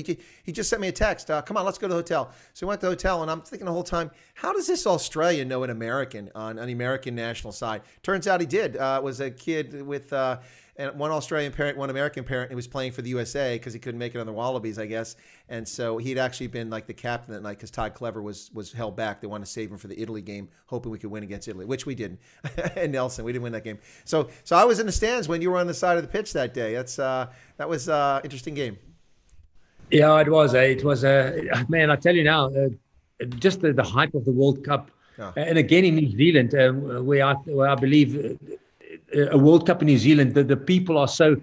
Speaker 1: he just sent me a text. Come on, let's go to the hotel. So we went to the hotel, and I'm thinking the whole time, how does this Australian know an American on the American national side? Turns out he did. It was a kid with and one Australian parent, one American parent, who was playing for the USA because he couldn't make it on the Wallabies, I guess. And so he'd actually been like the captain that night because Todd Clever was held back. They wanted to save him for the Italy game, hoping we could win against Italy, which we didn't. And Nelson, we didn't win that game. So I was in the stands when you were on the side of the pitch that day. That was an interesting game.
Speaker 2: Yeah, it was. It was man. I tell you now, just the hype of the World Cup, and again in New Zealand, where I believe. A World Cup in New Zealand, the people are so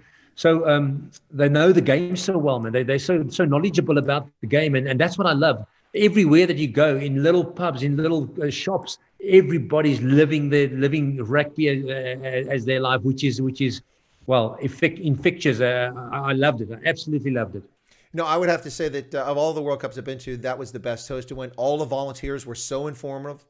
Speaker 2: they know the game so well, man. They're so knowledgeable about the game, and that's what I love. Everywhere that you go, in little pubs, in little shops, everybody's living rugby as their life, which is well, in fixtures. I loved it. I absolutely loved it.
Speaker 1: No, I would have to say that of all the World Cups I've been to, that was the best host to win. All the volunteers were so informative.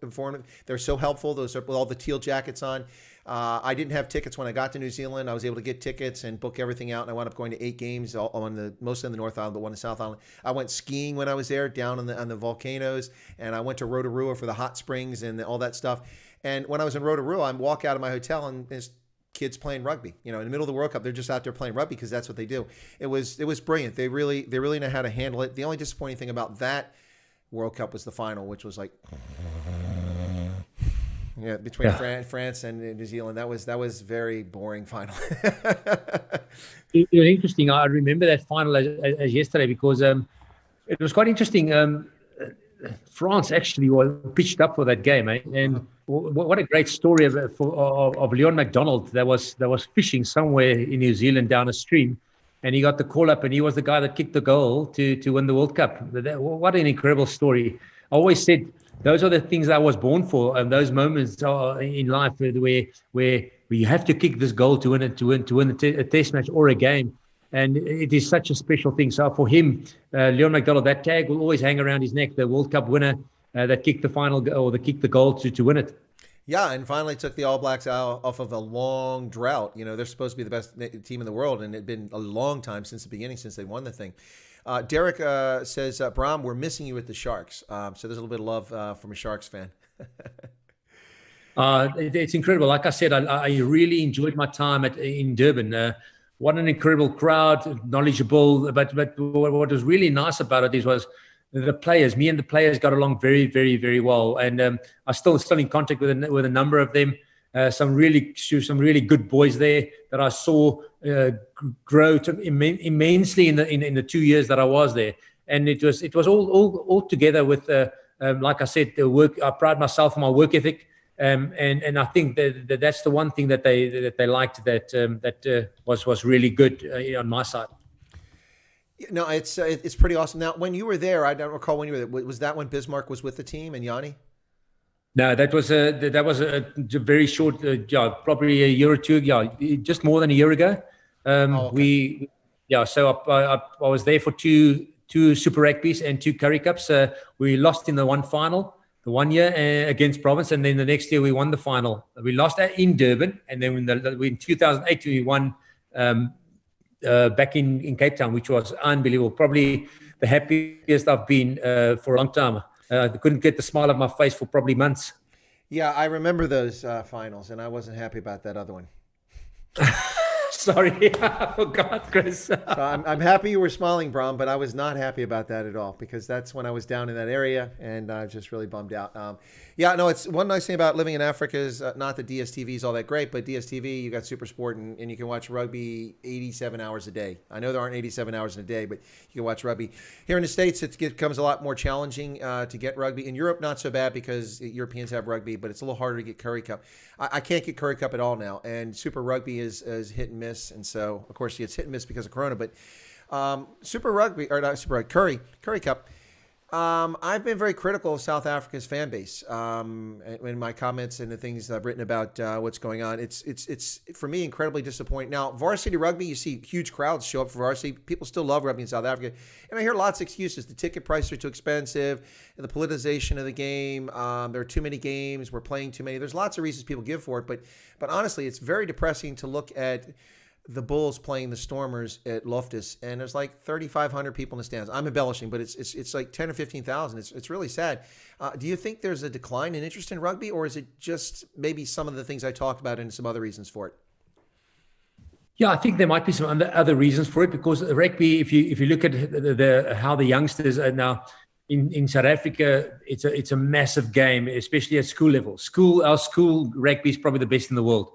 Speaker 1: They're so helpful. Those with all the teal jackets on. I didn't have tickets when I got to New Zealand. I was able to get tickets and book everything out, and I wound up going to 8 games mostly on the North Island, but one in the South Island. I went skiing when I was there, down on the volcanoes, and I went to Rotorua for the hot springs and all that stuff. And when I was in Rotorua, I walk out of my hotel, and there's kids playing rugby. In the middle of the World Cup, they're just out there playing rugby because that's what they do. It was brilliant. They really know how to handle it. The only disappointing thing about that World Cup was the final, which was like. Yeah, between France and New Zealand, that was very boring final.
Speaker 2: It was interesting. I remember that final as yesterday because it was quite interesting. France actually was pitched up for that game, and what a great story of Leon MacDonald that was fishing somewhere in New Zealand down a stream, and he got the call up, and he was the guy that kicked the goal to win the World Cup. What an incredible story! I always said. Those are the things I was born for, and those moments are in life where you have to kick this goal to win a test match or a game, and it is such a special thing. So for him, Leon MacDonald, that tag will always hang around his neck. The World Cup winner that kicked the final or that kicked the goal to win it.
Speaker 1: Yeah, and finally took the All Blacks out off of a long drought. They're supposed to be the best team in the world, and it'd been a long time since the beginning since they won the thing. Derek says, Braam, we're missing you at the Sharks. So there's a little bit of love from a Sharks fan.
Speaker 2: It's incredible. Like I said, I really enjoyed my time in Durban. What an incredible crowd, knowledgeable. But what was really nice about it was the players. Me and the players got along very, very, very well. And I'm still in contact with a number of them. Some really good boys there that I saw grow immensely in the 2 years that I was there, and it was all together with like I said, the work. I pride myself on my work ethic, and I think that's the one thing that they liked that was really good on my side.
Speaker 1: No, it's pretty awesome. Now, when you were there, I don't recall when you were there. Was that when Bismarck was with the team and Yanni?
Speaker 2: No, that was a very short, probably a year or two, just more than a year ago.
Speaker 1: Okay.
Speaker 2: So I was there for two Super Rugbies and 2 Currie Cups. We lost in the one final, the 1 year against Province, and then the next year we won the final. We lost in Durban, and then in 2008 we won back in Cape Town, which was unbelievable. Probably the happiest I've been for a long time. I couldn't get the smile off my face for probably months.
Speaker 1: Yeah, I remember those finals, and I wasn't happy about that other one.
Speaker 2: sorry, I forgot, Chris.
Speaker 1: So I'm happy you were smiling, Braam, but I was not happy about that at all because that's when I was down in that area and I was just really bummed out. Yeah, no, it's one nice thing about living in Africa is not that DSTV is all that great, but DSTV, you got Super Sport and you can watch rugby 87 hours a day. I know there aren't 87 hours in a day, but you can watch rugby. Here in the States, it becomes a lot more challenging to get rugby. In Europe, not so bad because Europeans have rugby, but it's a little harder to get Curry Cup. I can't get Curry Cup at all now, and Super Rugby is hit and miss, and so of course it's hit and miss because of Corona. But Super Rugby or not Super Rugby, Curry Cup. I've been very critical of South Africa's fan base in my comments and the things I've written about what's going on. It's for me incredibly disappointing. Now, varsity rugby, you see huge crowds show up for varsity. People still love rugby in South Africa, and I hear lots of excuses. The ticket prices are too expensive, the politicization of the game. There are too many games. We're playing too many. There's lots of reasons people give for it, but honestly, it's very depressing to look at the Bulls playing the Stormers at Loftus, and there's like 3,500 people in the stands. I'm embellishing, but it's like 10 or 15,000. It's really sad. Do you think there's a decline in interest in rugby, or is it just maybe some of the things I talked about and some other reasons for it?
Speaker 2: Yeah, I think there might be some other reasons for it because rugby, if you look at how the youngsters are now in South Africa, it's a massive game, especially at school level. Our school rugby is probably the best in the world.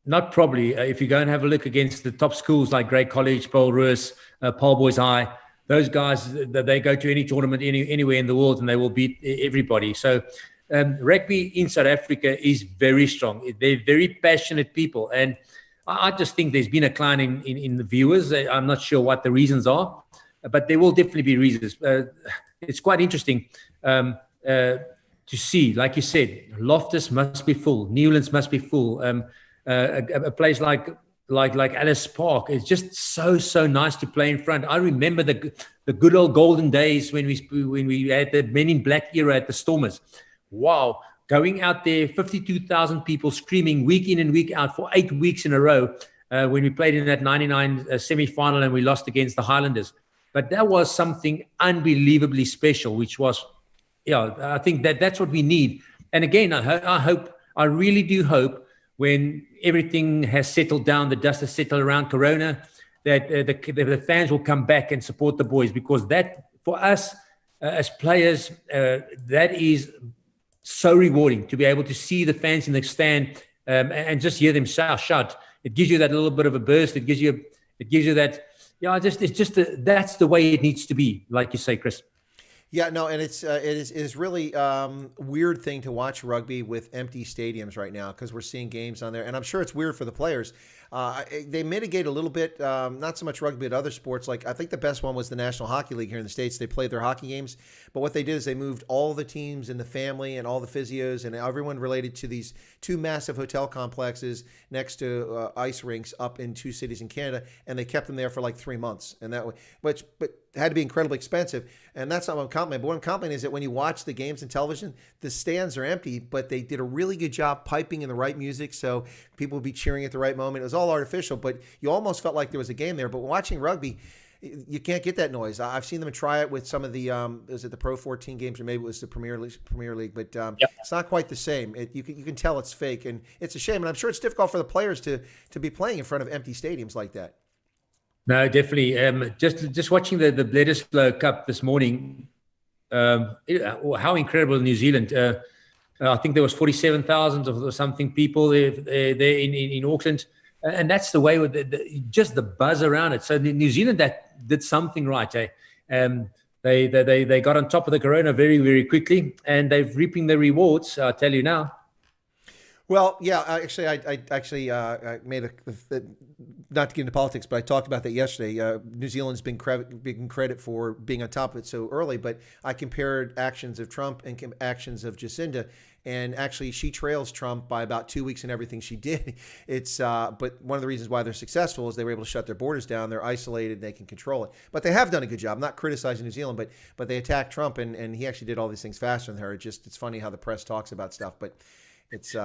Speaker 2: Not probably. If you go and have a look against the top schools like Grey College, Paul Roos, Paul Boys High, those guys, they go to any tournament anywhere in the world and they will beat everybody. So rugby in South Africa is very strong. They're very passionate people. And I just think there's been a decline in the viewers. I'm not sure what the reasons are, but there will definitely be reasons. It's quite interesting to see, like you said, Loftus must be full. Newlands must be full. A place like Alice Park is just so nice to play in front. I remember the good old golden days when we had the Men in Black era at the Stormers. Wow, going out there, 52,000 people screaming week in and week out for 8 weeks in a row when we played in that 99 semi-final and we lost against the Highlanders. But that was something unbelievably special, which was, I think that's what we need. And again, I really do hope when everything has settled down, the dust has settled around Corona, that the fans will come back and support the boys, because that, for us as players, that is so rewarding to be able to see the fans in the stand and just hear them shout. It gives you that little bit of a burst. It gives you that, that's the way it needs to be, like you say, Chris.
Speaker 1: Yeah, no, and it is really weird thing to watch rugby with empty stadiums right now because we're seeing games on there, and I'm sure it's weird for the players. They mitigate a little bit, not so much rugby, but other sports. Like I think the best one was the National Hockey League here in the States. They played their hockey games, but what they did is they moved all the teams and the family and all the physios and everyone related to these two massive hotel complexes next to ice rinks up in two cities in Canada, and they kept them there for like 3 months, and that way, but had to be incredibly expensive. And that's not what I'm complimenting. But what I'm complimenting is that when you watch the games on television, the stands are empty, but they did a really good job piping in the right music, so people would be cheering at the right moment. It was all artificial, but you almost felt like there was a game there. But watching rugby, you can't get that noise. I've seen them try it with some of the is it the Pro 14 games, or maybe it was the Premier League, but It's not quite the same. You can tell it's fake, and it's a shame. And I'm sure it's difficult for the players to be playing in front of empty stadiums like that.
Speaker 2: No, definitely. Just watching the Bledisloe Cup this morning, how incredible New Zealand. I think there was 47,000 or something people there in Auckland. And that's the way with just the buzz around it. So New Zealand that did something right. They got on top of the Corona very, very quickly, and they're reaping the rewards. I'll tell you now.
Speaker 1: Well, yeah, actually, I made not to get into politics, but I talked about that yesterday. New Zealand's been credit for being on top of it so early, but I compared actions of Trump and actions of Jacinda, and actually she trails Trump by about 2 weeks in everything she did. But one of the reasons why they're successful is they were able to shut their borders down. They're isolated, they can control it. But they have done a good job. I'm not criticizing New Zealand, but they attacked Trump, and he actually did all these things faster than her. It's funny how the press talks about stuff, but it's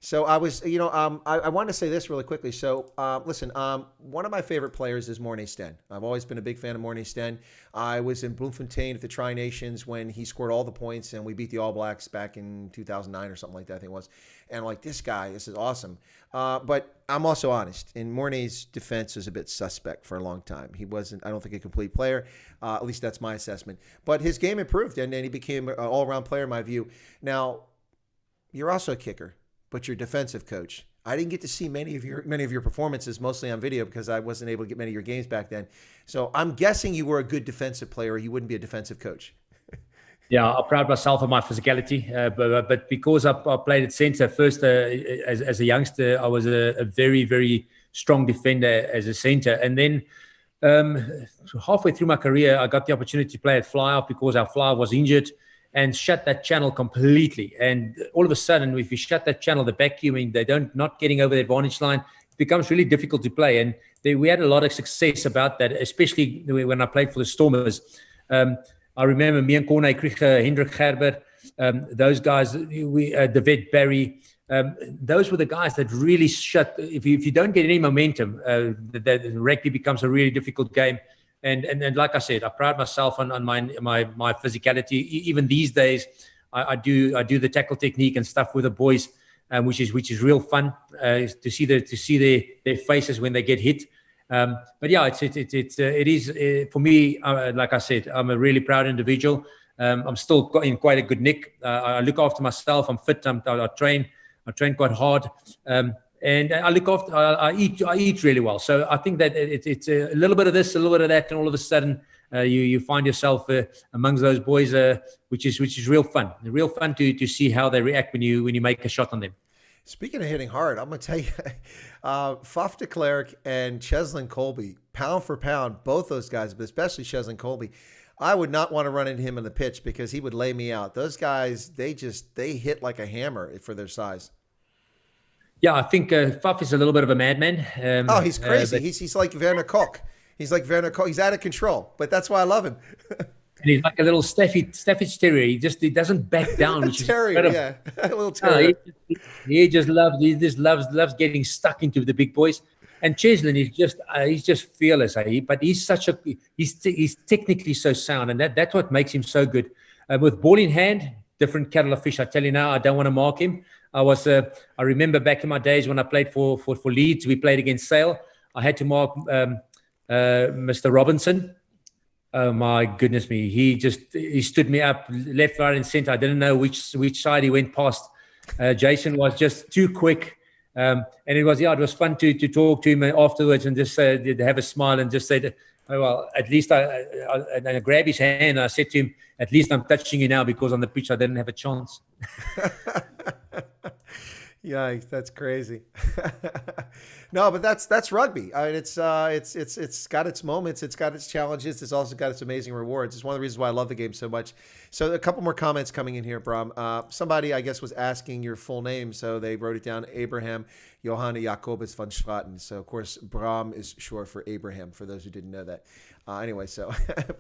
Speaker 1: So I was, I wanted to say this really quickly. So listen, one of my favorite players is Mornay Sten. I've always been a big fan of Mornay Sten. I was in Bloemfontein at the Tri-Nations when he scored all the points and we beat the All Blacks back in 2009 or something like that, I think it was. And like, this guy, this is awesome. But I'm also honest. And Mornay's defense was a bit suspect for a long time. He wasn't, I don't think, a complete player. At least that's my assessment. But his game improved and then he became an all-around player in my view. Now, you're also a kicker, but you're a defensive coach. I didn't get to see many of your performances, mostly on video, because I wasn't able to get many of your games back then. So I'm guessing you were a good defensive player, or you wouldn't be a defensive coach.
Speaker 2: Yeah, I pride myself on my physicality, but because I played at centre first as a youngster, I was a very, very strong defender as a centre. And then halfway through my career, I got the opportunity to play at fly-off because our fly was injured, and shut that channel completely. And all of a sudden, if you shut that channel, the vacuuming, not getting over the advantage line, it becomes really difficult to play. And we had a lot of success about that, especially when I played for the Stormers. I remember me and Corne Krieger, Hendrik Gerber, those guys, the Vet Barry, those were the guys that really shut. If you don't get any momentum, the rugby becomes a really difficult game. And like I said, I pride myself on my physicality. Even these days, I do the tackle technique and stuff with the boys, which is real fun to see their faces when they get hit. But yeah, it is for me. Like I said, I'm a really proud individual. I'm still in quite a good nick. I look after myself. I'm fit. I train quite hard. And I look after. I eat really well. So I think that it's a little bit of this, a little bit of that, and all of a sudden you find yourself amongst those boys, which is real fun. Real fun to see how they react when you make a shot on them.
Speaker 1: Speaking of hitting hard, I'm going to tell you, Faf de Klerk and Cheslin Colby, pound for pound, both those guys, but especially Cheslin Colby, I would not want to run into him in the pitch because he would lay me out. Those guys, they hit like a hammer for their size.
Speaker 2: Yeah, I think Faf is a little bit of a madman.
Speaker 1: He's crazy. He's like Werner Koch. He's like Werner Koch. He's out of control, but that's why I love him.
Speaker 2: And he's like a little Staffordshire terrier. He doesn't back down, which
Speaker 1: terrier, is incredible. Yeah, a little terrier.
Speaker 2: He just loves getting stuck into the big boys. And Cheslin he's just fearless. But he's he's technically so sound, and that's what makes him so good. With ball in hand, different kettle of fish. I tell you now, I don't want to mark him. I remember back in my days when I played for Leeds, we played against Sale. I had to mark Mr. Robinson. Oh my goodness me! He stood me up left, right, and centre. I didn't know which side he went past. Jason was just too quick, and it was fun to talk to him afterwards and just have a smile and just say, "Oh well, at least I grabbed his hand and I said to him, at least I'm touching you now because on the pitch I didn't have a chance."
Speaker 1: Yikes, that's crazy. No, but that's rugby. I mean, it's got its moments, it's got its challenges, it's also got its amazing rewards. It's one of the reasons why I love the game so much. So a couple more comments coming in here, Braam. Somebody, I guess, was asking your full name, so they wrote it down: Abraham Johanna Jacobus van Straaten. So of course, Braam is short for Abraham, for those who didn't know that. Anyway, so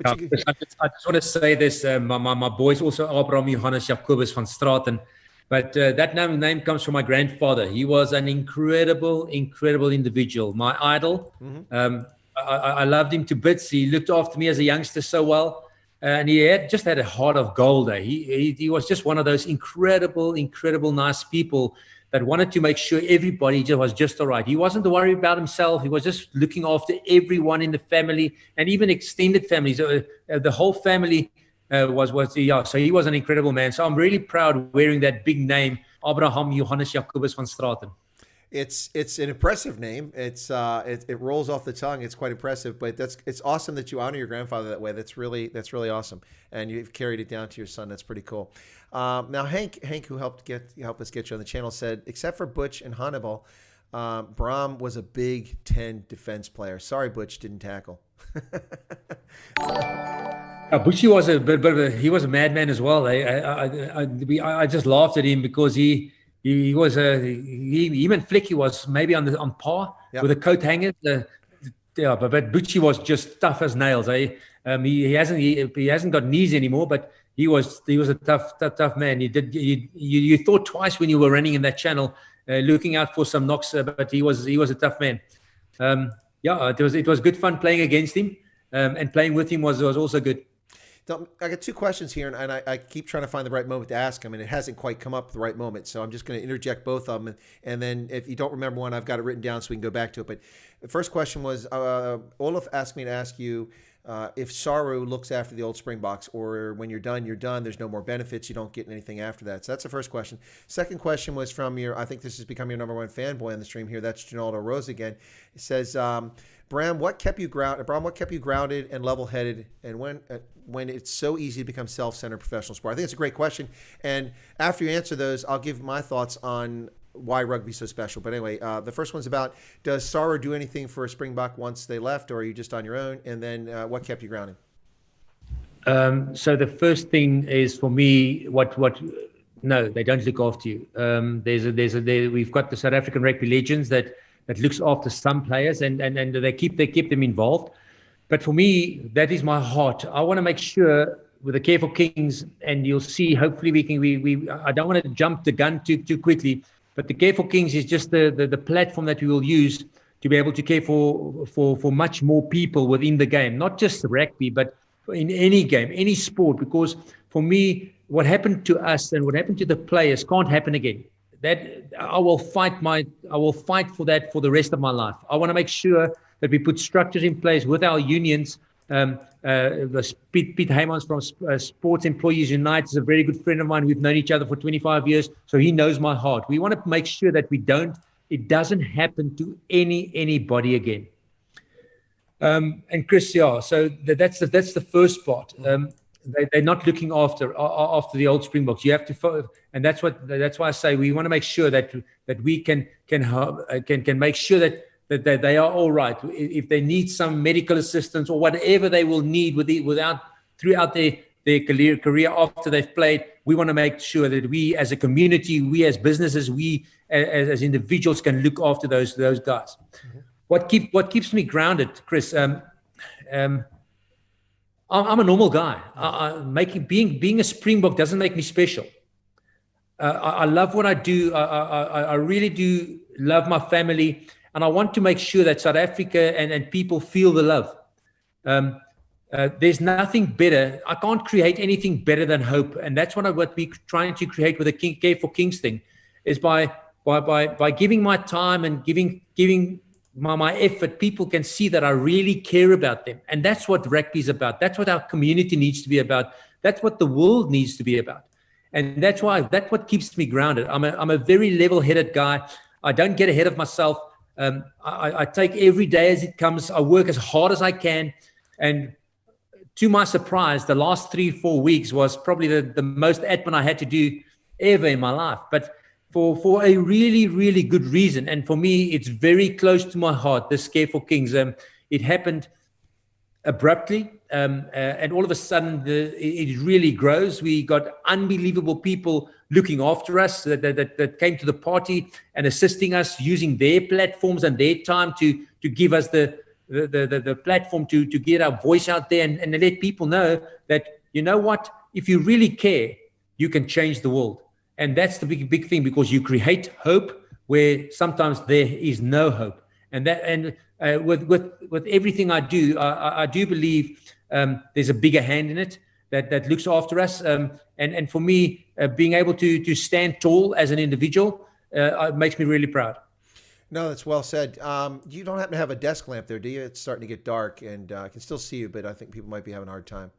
Speaker 2: I just want to say this: my boys also Abraham Johannes Jacobus van Straaten. But that name comes from my grandfather. He was an incredible individual, my idol. Mm-hmm. I loved him to bits. He looked after me as a youngster so well. And he had a heart of gold. He was just one of those incredible nice people that wanted to make sure everybody was just all right. He wasn't worried about himself. He was just looking after everyone in the family and even extended families. The whole family so he was an incredible man. So I'm really proud wearing that big name, Abraham Johannes Jacobus van Straaten.
Speaker 1: It's an impressive name. It rolls off the tongue. It's quite impressive, but it's awesome that you honor your grandfather that way. That's really awesome, and you've carried it down to your son. That's pretty cool. Now Hank, who helped us get you on the channel, said except for Butch and Hannibal, Braam was a Big Ten defense player. Sorry, Butch didn't tackle.
Speaker 2: Butchie was he was a madman as well. I just laughed at him because he was him and Flicky was maybe on par with the coat hangers. But Butchie was just tough as nails. He hasn't got knees anymore, but he was a tough man. You thought twice when you were running in that channel looking out for some knocks, but he was a tough man. It was good fun playing against him, and playing with him was also good.
Speaker 1: I got two questions here, and I keep trying to find the right moment to ask them, and it hasn't quite come up at the right moment. So I'm just going to interject both of them, and then if you don't remember one, I've got it written down so we can go back to it. But the first question was, Olaf asked me to ask you if Saru looks after the old Springboks, or when you're done, there's no more benefits, you don't get anything after that. So that's the first question. Second question was from I think this has become your number one fanboy on the stream here. That's Ronaldo Rose again. It says, Braam, what kept you grounded and level-headed, and when it's so easy to become self-centered professional sport? I think it's a great question. And after you answer those, I'll give my thoughts on why rugby's so special. But anyway, the first one's about, does Saru do anything for a Springbok once they left, or are you just on your own? And then what kept you grounded?
Speaker 2: So the first thing is, for me, no, they don't look after you. We've got the South African Rugby Legends that looks after some players, and they keep them involved. But for me, that is my heart. I want to make sure with the Care for Kings, and you'll see, hopefully I don't want to jump the gun too quickly, but the Care for Kings is just the platform that we will use to be able to care for much more people within the game, not just rugby, but in any game, any sport. Because for me, what happened to us and what happened to the players can't happen again. That I will fight for that for the rest of my life. I want to make sure that we put structures in place with our unions. Pete Heymans from Sports Employees United is a very good friend of mine. We've known each other for 25 years, so he knows my heart. We want to make sure that it doesn't happen to anybody again. And Chris, so that's the first part. They're not looking after the old Springboks. You have to, and that's why I say we want to make sure that we can make sure that they are all right. If they need some medical assistance or whatever they will need throughout their career after they've played, we want to make sure that we as a community, we as businesses, we as individuals can look after those guys. Mm-hmm. What keeps me grounded, Chris? I'm a normal guy. Being a Springbok doesn't make me special. I love what I do. I really do love my family, and I want to make sure that South Africa and people feel the love. There's nothing better. I can't create anything better than hope, and that's what we're trying to create with the Care for Kings thing, is by giving my time and giving my effort, people can see that I really care about them. And that's what rugby is about. That's what our community needs to be about. That's what the world needs to be about. And that's what keeps me grounded. I'm a very level-headed guy. I don't get ahead of myself. I take every day as it comes. I work as hard as I can. And to my surprise, the last 3-4 weeks was probably the most admin I had to do ever in my life. But for a really, really good reason. And for me, it's very close to my heart, this Care for Kings. It happened abruptly, and all of a sudden, it really grows. We got unbelievable people looking after us that came to the party and assisting us, using their platforms and their time to give us the platform to get our voice out there and let people know that, you know what, if you really care, you can change the world. And that's the big thing, because you create hope where sometimes there is no hope. And with everything I do, I do believe there's a bigger hand in it that looks after us. And for me, being able to stand tall as an individual makes me really proud.
Speaker 1: No, that's well said. You don't happen to have a desk lamp there, do you? It's starting to get dark, and I can still see you, but I think people might be having a hard time.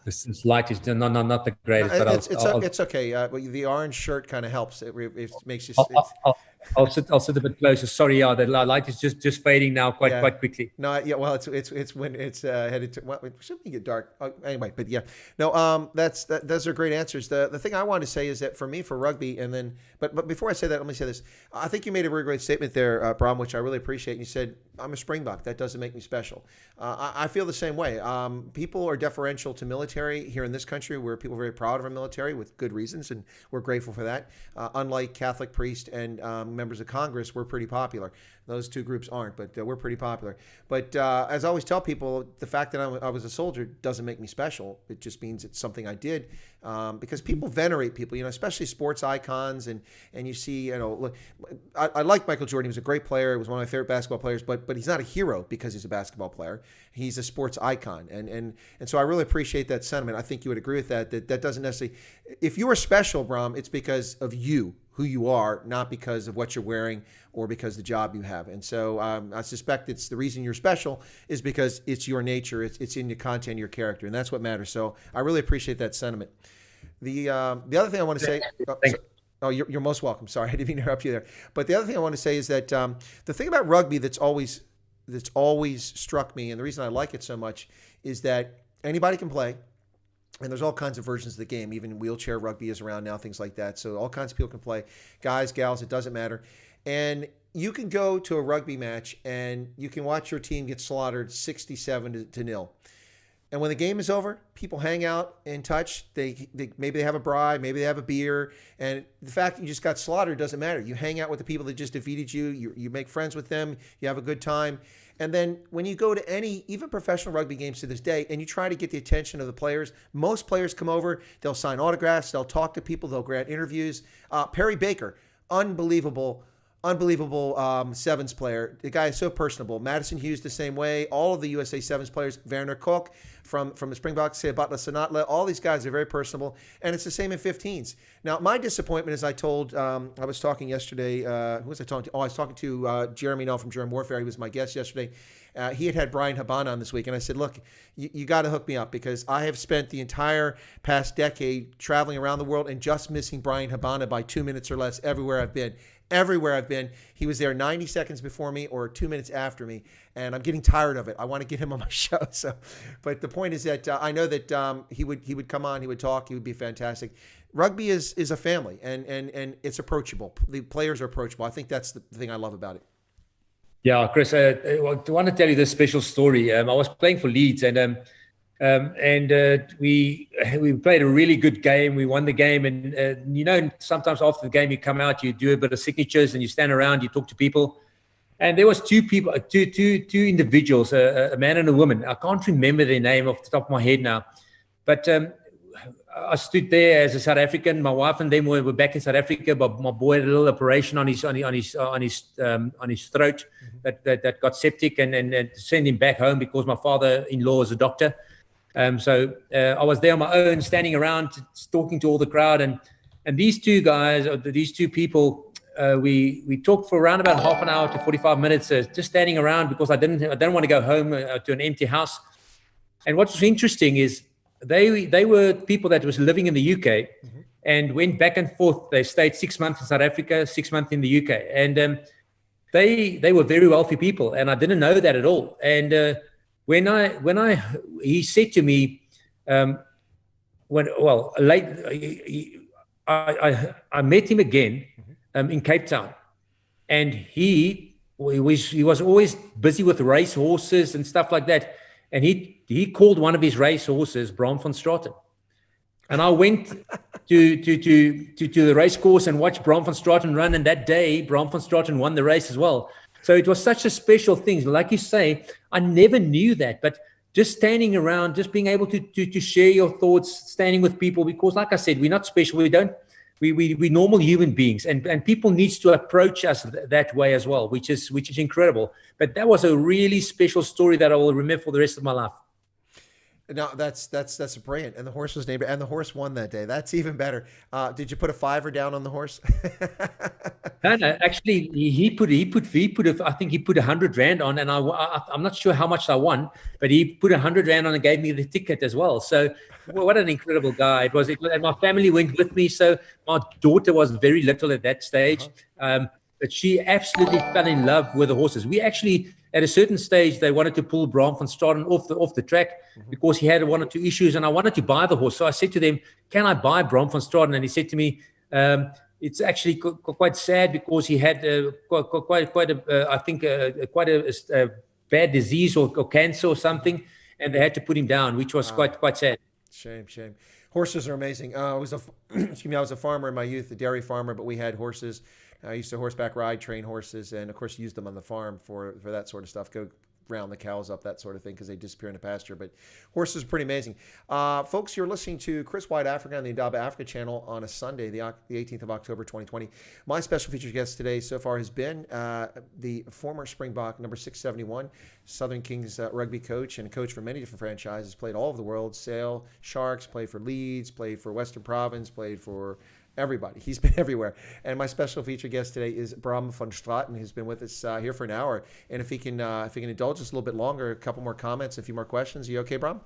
Speaker 2: This light is not the greatest, but
Speaker 1: it's okay. The orange shirt kind of helps. It makes you.
Speaker 2: I'll sit a bit closer. Sorry, the light is just fading now quite quickly.
Speaker 1: No, yeah. Well, it's when it's headed to. Well, it shouldn't get dark anyway. But yeah, no. Those are great answers. The thing I wanted to say is that for me, for rugby, and then but before I say that, let me say this. I think you made a very great statement there, Braam, which I really appreciate. And you said, "I'm a Springbok. That doesn't make me special." I feel the same way. People are deferential to military here in this country, where people are very proud of our military with good reasons, and we're grateful for that. Unlike Catholic priest and members of Congress, we're pretty popular. Those two groups aren't, but we're pretty popular. But as I always tell people, the fact that I was a soldier doesn't make me special. It just means it's something I did, because people venerate people, especially sports icons. And you see, look, I like Michael Jordan. He was a great player. He was one of my favorite basketball players, but he's not a hero because he's a basketball player. He's a sports icon. And so I really appreciate that sentiment. I think you would agree with that doesn't necessarily, if you are special, Braam, it's because of you, who you are, not because of what you're wearing or because of the job you have. And so I suspect it's the reason you're special is because it's your nature, it's in your content, your character, and that's what matters. So I really appreciate that sentiment. The other thing I want to say, you're most welcome. Sorry, I didn't mean to interrupt you there. But the other thing I want to say is that the thing about rugby that's always struck me, and the reason I like it so much, is that anybody can play. And there's all kinds of versions of the game. Even wheelchair rugby is around now, things like that. So all kinds of people can play. Guys, gals, it doesn't matter. And you can go to a rugby match and you can watch your team get slaughtered 67-0. And when the game is over, people hang out in touch. They maybe they have a bribe, maybe they have a beer. And the fact that you just got slaughtered doesn't matter. You hang out with the people that just defeated you. You make friends with them. You have a good time. And then when you go to any, even professional rugby games to this day, and you try to get the attention of the players, most players come over, they'll sign autographs, they'll talk to people, they'll grant interviews. Perry Baker, unbelievable sevens player. The guy is so personable. Madison Hughes the same way. All of the USA sevens players, Werner Koch from the Springbok, Sebatla Sanatla, all these guys are very personable. And it's the same in 15s. Now, my disappointment is I was talking yesterday, who was I talking to? Oh, I was talking to Jeremy Nell from German Warfare. He was my guest yesterday. He had Brian Habana on this week. And I said, look, you got to hook me up because I have spent the entire past decade traveling around the world and just missing Brian Habana by 2 minutes or less everywhere I've been. Everywhere I've been, he was there 90 seconds before me or 2 minutes after me, and I'm getting tired of it. I want to get him on my show. So, but the point is that I know that he would come on, he would talk, he would be fantastic. Rugby is a family, and it's approachable. The players are approachable. I think that's the thing I love about it.
Speaker 2: Yeah, Chris, I want to tell you this special story. I was playing for Leeds, and we played a really good game. We won the game, and sometimes after the game you come out, you do a bit of signatures, and you stand around, you talk to people. And there was two individuals, a man and a woman. I can't remember their name off the top of my head now, but I stood there as a South African. My wife and them were back in South Africa, but my boy had a little operation on his throat that got septic, and sent him back home because my father-in-law is a doctor. So I was there on my own, standing around, talking to all the crowd, and these two guys, or these two people, we talked for around about half an hour to 45 minutes, just standing around because I didn't want to go home to an empty house. And what was interesting is they were people that was living in the UK and went back and forth. They stayed 6 months in South Africa, 6 months in the UK, and they were very wealthy people, and I didn't know that at all. And he said to me, I met him again in Cape Town, and he was always busy with race horses and stuff like that. And he called one of his race horses Braam van Straaten. And I went to the race course and watched Braam van Straaten run. And that day, Braam van Straaten won the race as well. So it was such a special thing. Like you say, I never knew that, but just standing around, just being able to share your thoughts, standing with people, because like I said, we're not special. We're normal human beings, and people needs to approach us that way as well, which is incredible. But that was a really special story that I will remember for the rest of my life.
Speaker 1: No, that's brilliant. And the horse was named, and the horse won that day. That's even better. Did you put a $5 down on the horse?
Speaker 2: No, actually, he put I think he put 100 Rand on, and I'm not sure how much I won, but he put 100 Rand on and gave me the ticket as well. So, what an incredible guy it was. And my family went with me. So my daughter was very little at that stage, but she absolutely fell in love with the horses. We actually, at a certain stage, they wanted to pull Braam van Straaten off the track because he had one or two issues, and I wanted to buy the horse. So I said to them, "Can I buy Braam van Straaten?" And he said to me, "It's actually quite sad because he had quite a bad disease or cancer or something, and they had to put him down, which was quite sad."
Speaker 1: Shame. Horses are amazing. I was a farmer in my youth, a dairy farmer, but we had horses. I used to horseback ride, train horses, and of course use them on the farm for that sort of stuff. Go round the cows up, that sort of thing, because they disappear in the pasture. But horses are pretty amazing. Folks, you're listening to Chris Wyatt Africa on the Indaba Africa channel on a Sunday, the 18th of October, 2020. My special featured guest today so far has been the former Springbok number 671 Southern Kings rugby coach and coach for many different franchises, played all over the world, Sale, Sharks, played for Leeds, played for Western Province, played for everybody. He's been everywhere. And my special featured guest today is Braam van Straaten, who's been with us here for an hour. And if he can indulge us a little bit longer, a couple more comments, a few more questions. Are you okay, Braam?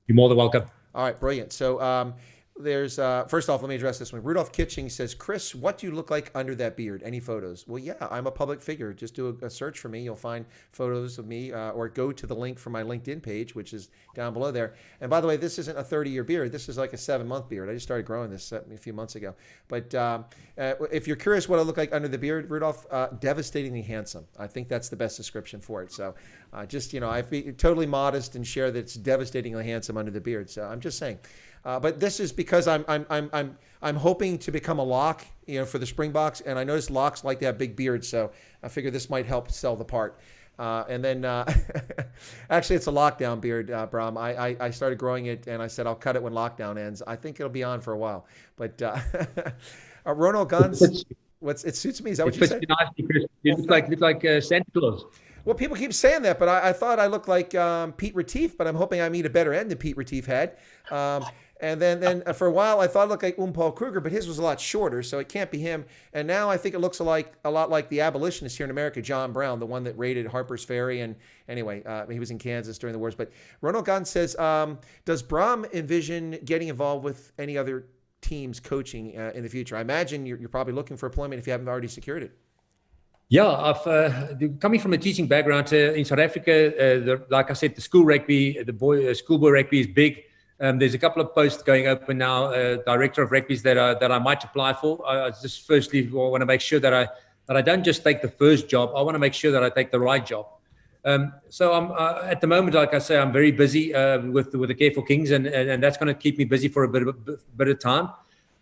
Speaker 2: You're more than welcome.
Speaker 1: All right, brilliant. So there's first off, let me address this one. Rudolph Kitching says, Chris, what do you look like under that beard? Any photos? Well, yeah, I'm a public figure. Just do a search for me. You'll find photos of me, or go to the link for my LinkedIn page, which is down below there. And by the way, this isn't a 30-year beard. This is like a 7-month beard. I just started growing this a few months ago. But if you're curious what I look like under the beard, Rudolph, devastatingly handsome. I think that's the best description for it. So just, I've been totally modest and share that it's devastatingly handsome under the beard. So I'm just saying. But this is because I'm hoping to become a lock, for the Springboks, and I noticed locks like to have big beards, so I figure this might help sell the part. And then actually, it's a lockdown beard, Braam. I started growing it, and I said I'll cut it when lockdown ends. I think it'll be on for a while. But Ronald Guns, it suits me. Is that what you said?
Speaker 2: Nicely, Chris. You look like Santa Claus.
Speaker 1: Well, people keep saying that, but I thought I looked like Pete Retief, but I'm hoping I meet a better end than Pete Retief had. And then for a while, I thought it looked like Paul Kruger, but his was a lot shorter, so it can't be him. And now I think it looks a lot like the abolitionist here in America, John Brown, the one that raided Harper's Ferry. And anyway, he was in Kansas during the wars. But Ronald Gahn says, does Braam envision getting involved with any other teams coaching in the future? I imagine you're probably looking for employment if you haven't already secured it.
Speaker 2: Yeah, I've coming from a teaching background in South Africa. Like I said, the school rugby, schoolboy rugby is big. There's a couple of posts going open now, director of rugby that I might apply for. I just firstly want to make sure that I don't just take the first job. I want to make sure that I take the right job. So I'm at the moment, like I say, I'm very busy with the Careful Kings, and that's going to keep me busy for a bit of time.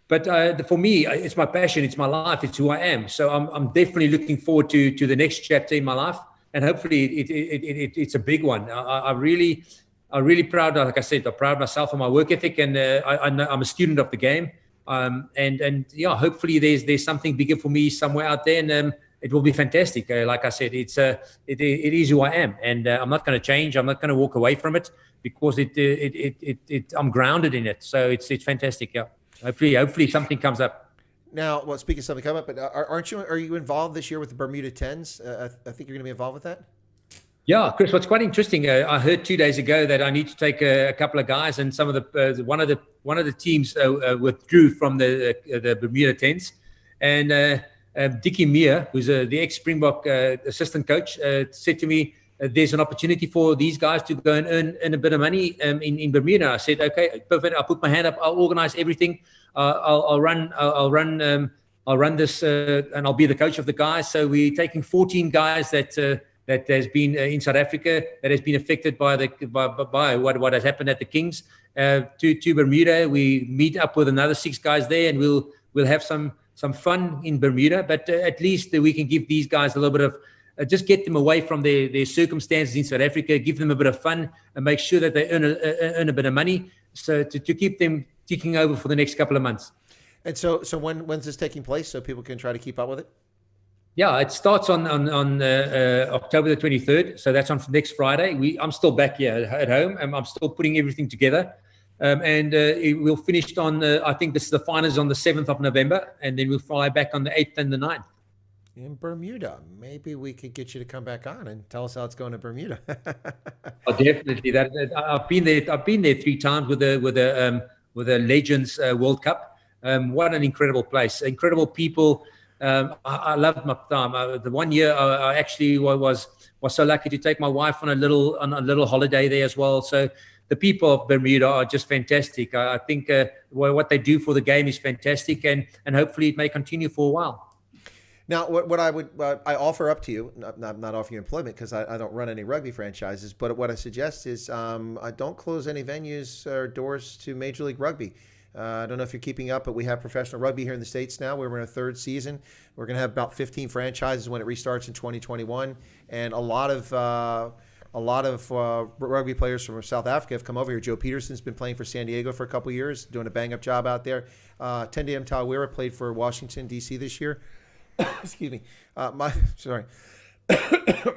Speaker 2: But for me, it's my passion, it's my life, it's who I am. So I'm definitely looking forward to the next chapter in my life, and hopefully it's a big one. I'm really proud. Like I said, I'm proud of myself and my work ethic, and I know I'm a student of the game. And yeah, hopefully there's something bigger for me somewhere out there, and it will be fantastic. Like I said, it is who I am, and I'm not going to change. I'm not going to walk away from it because I'm grounded in it. So it's fantastic. Yeah. Hopefully something comes up.
Speaker 1: Now, well, speaking of something coming up, but are you involved this year with the Bermuda Tens? I think you're going to be involved with that.
Speaker 2: Yeah, Chris, what's quite interesting, I heard 2 days ago that I need to take a couple of guys, and some of the one of the teams withdrew from the Bermuda Tens, and Dickie Meir, who's the ex-Springbok assistant coach, said to me, there's an opportunity for these guys to go and earn a bit of money in Bermuda. I said, okay, perfect. I'll put my hand up. I'll organize everything. I'll run this, and I'll be the coach of the guys. So we're taking 14 guys that has been in South Africa, that has been affected by what has happened at the Kings, to Bermuda. We meet up with another 6 guys there, and we'll have some fun in Bermuda. But at least we can give these guys a little bit of, just get them away from their circumstances in South Africa, give them a bit of fun, and make sure that they earn a bit of money, so to keep them ticking over for the next couple of months.
Speaker 1: And so when's this taking place, so people can try to keep up with it?
Speaker 2: Yeah, it starts on October the 23rd, so that's on next Friday. I'm still back here at home, and I'm still putting everything together. And it will finish on, I think this is the finals on the 7th of November, and then we'll fly back on the 8th and the 9th.
Speaker 1: In Bermuda. Maybe we could get you to come back on and tell us how it's going to Bermuda.
Speaker 2: Oh, definitely. I've been there 3 times with the Legends World Cup. What an incredible place! Incredible people. I loved my time. The 1 year I actually was so lucky to take my wife on a little holiday there as well. So the people of Bermuda are just fantastic. I think what they do for the game is fantastic, and hopefully it may continue for a while.
Speaker 1: Now, what I offer up to you, not offer you employment because I don't run any rugby franchises, but what I suggest is I don't close any venues or doors to Major League Rugby. I don't know if you're keeping up, but we have professional rugby here in the States now. We're in our third season. We're going to have about 15 franchises when it restarts in 2021, and a lot of rugby players from South Africa have come over here. Joe Peterson's been playing for San Diego for a couple of years, doing a bang-up job out there. Tendai Mtawira played for Washington, D.C. this year. Excuse me.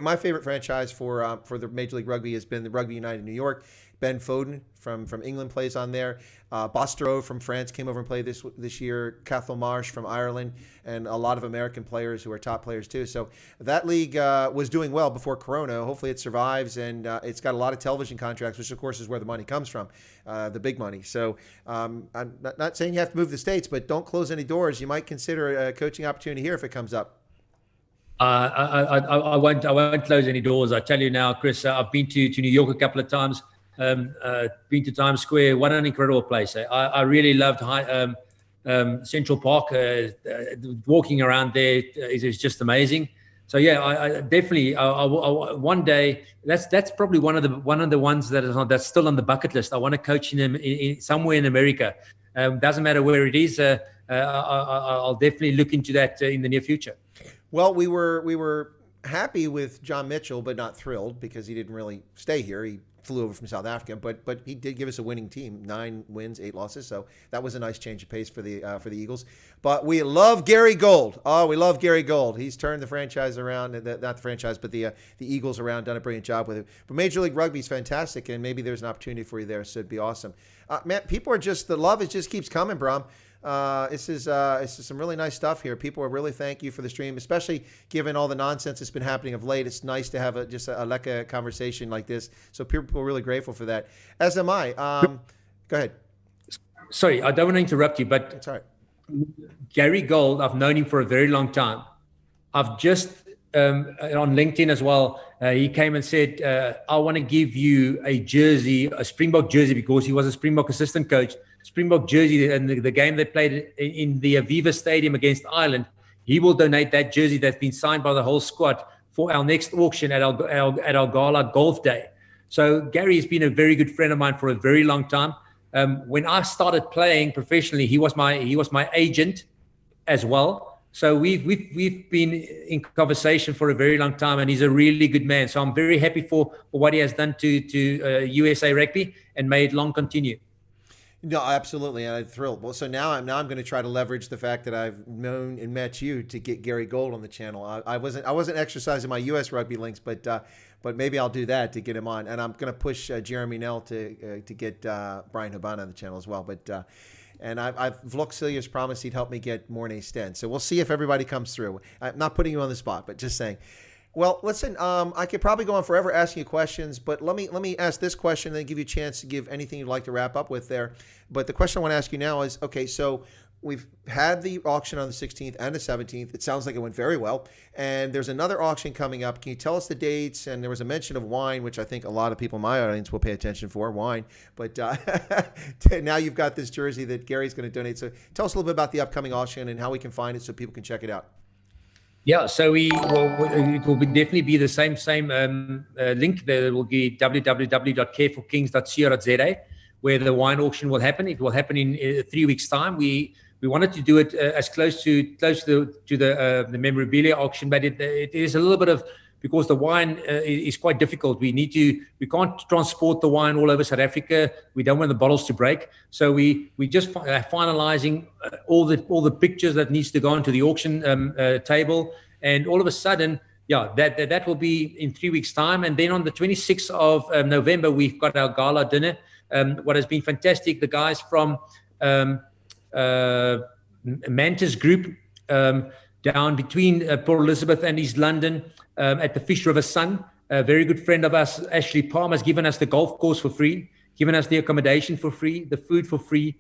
Speaker 1: My favorite franchise for the Major League Rugby has been the Rugby United New York. Ben Foden from England plays on there. Bostero from France came over and played this year. Cathal Marsh from Ireland, and a lot of American players who are top players too. So that league was doing well before Corona. Hopefully it survives, and it's got a lot of television contracts, which of course is where the money comes from, the big money. So I'm not saying you have to move to the States, but don't close any doors. You might consider a coaching opportunity here if it comes up.
Speaker 2: I won't close any doors. I tell you now, Chris, I've been to New York a couple of times. Been to Times Square. What an incredible place. I really loved Central Park. Walking around there is just amazing. So yeah, I definitely one day that's probably one of the ones that's still on the bucket list. I want to coach in somewhere in America. Doesn't matter where it is. I'll definitely look into that in the near future.
Speaker 1: Well, we were happy with John Mitchell, but not thrilled because he didn't really stay here. He flew over from South Africa, but he did give us a winning team, 9 wins, 8 losses. So that was a nice change of pace for the Eagles. But we love Gary Gold. Oh, we love Gary Gold. He's turned the franchise around, not the franchise, but the Eagles around, done a brilliant job with it. But Major League Rugby is fantastic, and maybe there's an opportunity for you there, so it'd be awesome. Man, people are the love just keeps coming, Braam. This is some really nice stuff here. People really thank you for the stream, especially given all the nonsense that's been happening of late. It's nice to have a Leka conversation like this. So people are really grateful for that. As am I. Go ahead.
Speaker 2: Sorry, I don't want to interrupt you, but
Speaker 1: it's all right.
Speaker 2: Gary Gold, I've known him for a very long time. I've just on LinkedIn as well. He came and said, "I want to give you a jersey, a Springbok jersey, because he was a Springbok assistant coach." Springbok jersey, and the game they played in the Aviva Stadium against Ireland, he will donate that jersey that's been signed by the whole squad for our next auction at our Gala Golf Day. So Gary has been a very good friend of mine for a very long time. When I started playing professionally, he was my agent as well. So we've been in conversation for a very long time, and he's a really good man. So I'm very happy for what he has done to USA Rugby, and may it long continue.
Speaker 1: No, absolutely, and I'm thrilled. Well, so now I'm going to try to leverage the fact that I've known and met you to get Gary Gold on the channel. I wasn't exercising my U.S. rugby links, but maybe I'll do that to get him on. And I'm going to push Jeremy Nell to get Brian Habana on the channel as well. But and Vlok Cilius promised he'd help me get Mornay Sten. So we'll see if everybody comes through. I'm not putting you on the spot, but just saying. Well, listen, I could probably go on forever asking you questions, but let me ask this question and then give you a chance to give anything you'd like to wrap up with there. But the question I want to ask you now is, okay, so we've had the auction on the 16th and the 17th. It sounds like it went very well. And there's another auction coming up. Can you tell us the dates? And there was a mention of wine, which I think a lot of people in my audience will pay attention for, wine. But now you've got this jersey that Gary's going to donate. So tell us a little bit about the upcoming auction and how we can find it so people can check it out.
Speaker 2: Yeah, so it will definitely be the same link. There will be www.careforkings.co.za, where the wine auction will happen. It will happen in 3 weeks' time. We wanted to do it as close to the memorabilia auction, but it is a little bit of, because the wine is quite difficult. We can't transport the wine all over South Africa. We don't want the bottles to break. So we just finalizing all the pictures that needs to go onto the auction table. And all of a sudden, that will be in 3 weeks' time. And then on the 26th of November, we've got our gala dinner. What has been fantastic, the guys from Mantis Group down between Port Elizabeth and East London, at the Fish River Sun. A very good friend of us, Ashley Palm, has given us the golf course for free, given us the accommodation for free, the food for free.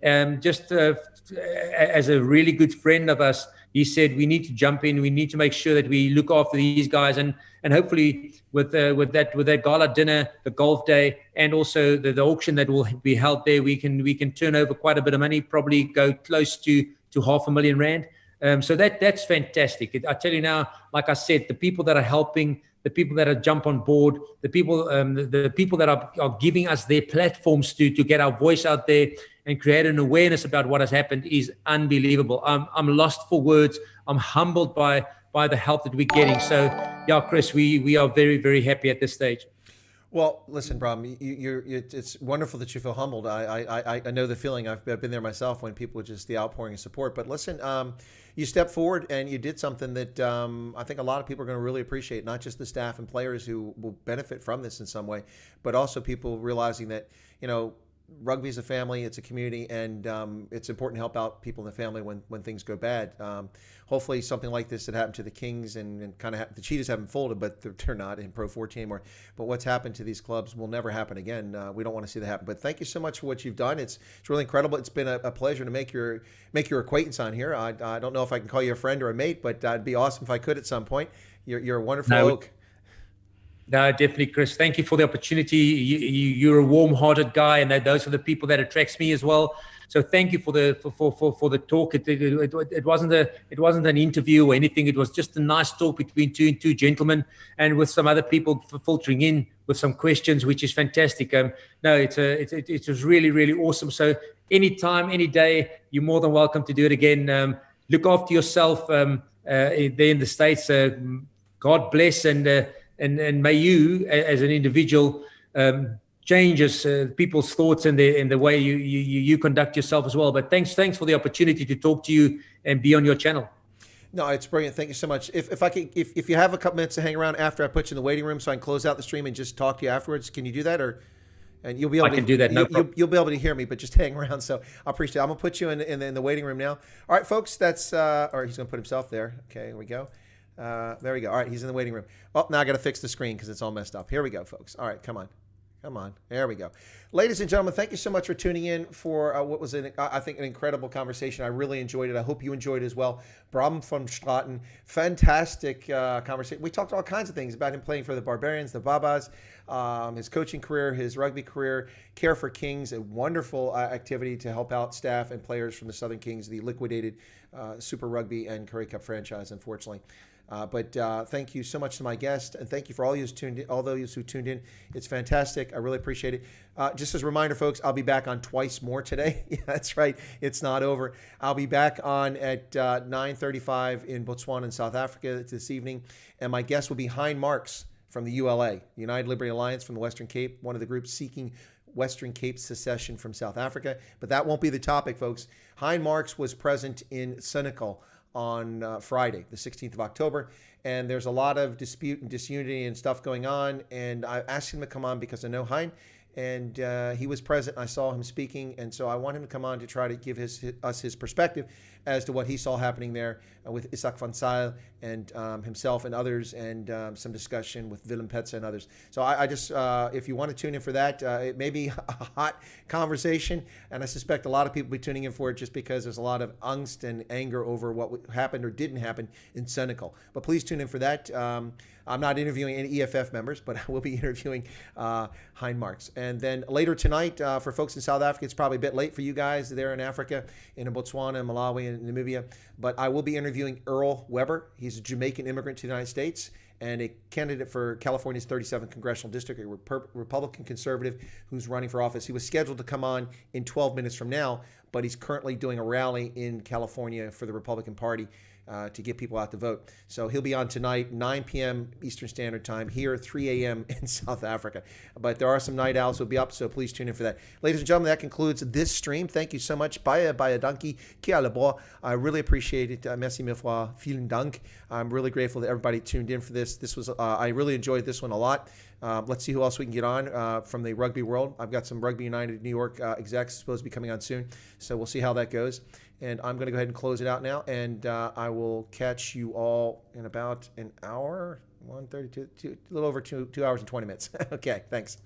Speaker 2: Just as a really good friend of us, he said we need to jump in. We need to make sure that we look after these guys, and hopefully with that gala dinner, the golf day, and also the auction that will be held there, we can turn over quite a bit of money, probably go close to R500,000. So that's fantastic. I tell you now, like I said, the people that are helping the people that are jump on board, the people that are giving us their platforms to get our voice out there and create an awareness about what has happened is unbelievable. I'm lost for words. I'm humbled by the help that we're getting. So, yeah, Chris, we are very, very happy at this stage.
Speaker 1: Well, listen, Braam, it's wonderful that you feel humbled. I know the feeling. I've been there myself when people just the outpouring of support. But listen, you stepped forward and you did something that I think a lot of people are going to really appreciate, not just the staff and players who will benefit from this in some way, but also people realizing that, rugby is a family, it's a community, and it's important to help out people in the family when things go bad. Hopefully something like this that happened to the Kings and kind of the Cheetahs haven't folded, but they're not in Pro 14 anymore. But what's happened to these clubs will never happen again. We don't want to see that happen. But thank you so much for what you've done. It's really incredible. It's been a pleasure to make your acquaintance on here. I don't know if I can call you a friend or a mate, but it'd be awesome if I could at some point. You're a wonderful oak.
Speaker 2: No, definitely, Chris. Thank you for the opportunity. You're a warm-hearted guy, and those are the people that attracts me as well. So thank you for the talk. It wasn't an interview or anything. It was just a nice talk between two gentlemen, and with some other people filtering in with some questions, which is fantastic. It was really, really awesome. So anytime, any day, you're more than welcome to do it again. Look after yourself there in the States. God bless and may you, as an individual, changes people's thoughts and the way you conduct yourself as well. But thanks for the opportunity to talk to you and be on your channel.
Speaker 1: No, it's brilliant. Thank you so much. If you have a couple minutes to hang around after I put you in the waiting room, so I can close out the stream and just talk to you afterwards, can you do that? And you'll be able
Speaker 2: I can do that. No problem.
Speaker 1: You'll be able to hear me, but just hang around. So I appreciate it. I'm gonna put you in the waiting room now. All right, folks. That's or he's gonna put himself there. Okay, here we go. There we go. All right, he's in the waiting room. Oh, now I got to fix the screen because it's all messed up. Here we go, folks. All right, come on. There we go. Ladies and gentlemen, thank you so much for tuning in for what was, I think, an incredible conversation. I really enjoyed it. I hope you enjoyed it as well. Braam van Straaten, fantastic conversation. We talked all kinds of things about him playing for the Barbarians, the Babas, his coaching career, his rugby career, Care for Kings, a wonderful activity to help out staff and players from the Southern Kings, the liquidated Super Rugby and Currie Cup franchise, unfortunately. But thank you so much to my guest, and thank you for all those who tuned in. It's fantastic. I really appreciate it. Just as a reminder, folks, I'll be back on twice more today. Yeah, that's right. It's not over. I'll be back on at 9:35 in Botswana and South Africa this evening, and my guest will be Hein Marks from the ULA, United Liberty Alliance from the Western Cape, one of the groups seeking Western Cape secession from South Africa. But that won't be the topic, folks. Hein Marks was present in Senegal on Friday, the 16th of October, and there's a lot of dispute and disunity and stuff going on, and I asked him to come on because I know Hein, and he was present. I saw him speaking, and so I want him to come on to try to give us his perspective as to what he saw happening there with Isaac van Zyl and himself and others, and some discussion with Willem Petze and others. So I just, if you want to tune in for that, it may be a hot conversation, and I suspect a lot of people will be tuning in for it just because there's a lot of angst and anger over what happened or didn't happen in Senegal. But please tune in for that. I'm not interviewing any EFF members, but I will be interviewing Hein Marks. And then later tonight, for folks in South Africa, it's probably a bit late for you guys there in Africa, in Botswana, Malawi, and Namibia. But I will be interviewing Earl Weber. He's a Jamaican immigrant to the United States and a candidate for California's 37th Congressional District, a Republican conservative who's running for office. He was scheduled to come on in 12 minutes from now, but he's currently doing a rally in California for the Republican Party to get people out to vote. So he'll be on tonight, 9 p.m. Eastern Standard Time, here 3 a.m. in South Africa. But there are some night owls who'll be up, so please tune in for that. Ladies and gentlemen, that concludes this stream. Thank you so much. Bye donkey. Kia le bois. I really appreciate it. Merci mille fois. Vielen Dank. I'm really grateful that everybody tuned in for this. This was I really enjoyed this one a lot. Let's see who else we can get on from the rugby world. I've got some Rugby United New York execs supposed to be coming on soon, so we'll see how that goes. And I'm going to go ahead and close it out now, and I will catch you all in about an hour, 1:32, a little over 2 hours and 20 minutes. Okay, thanks.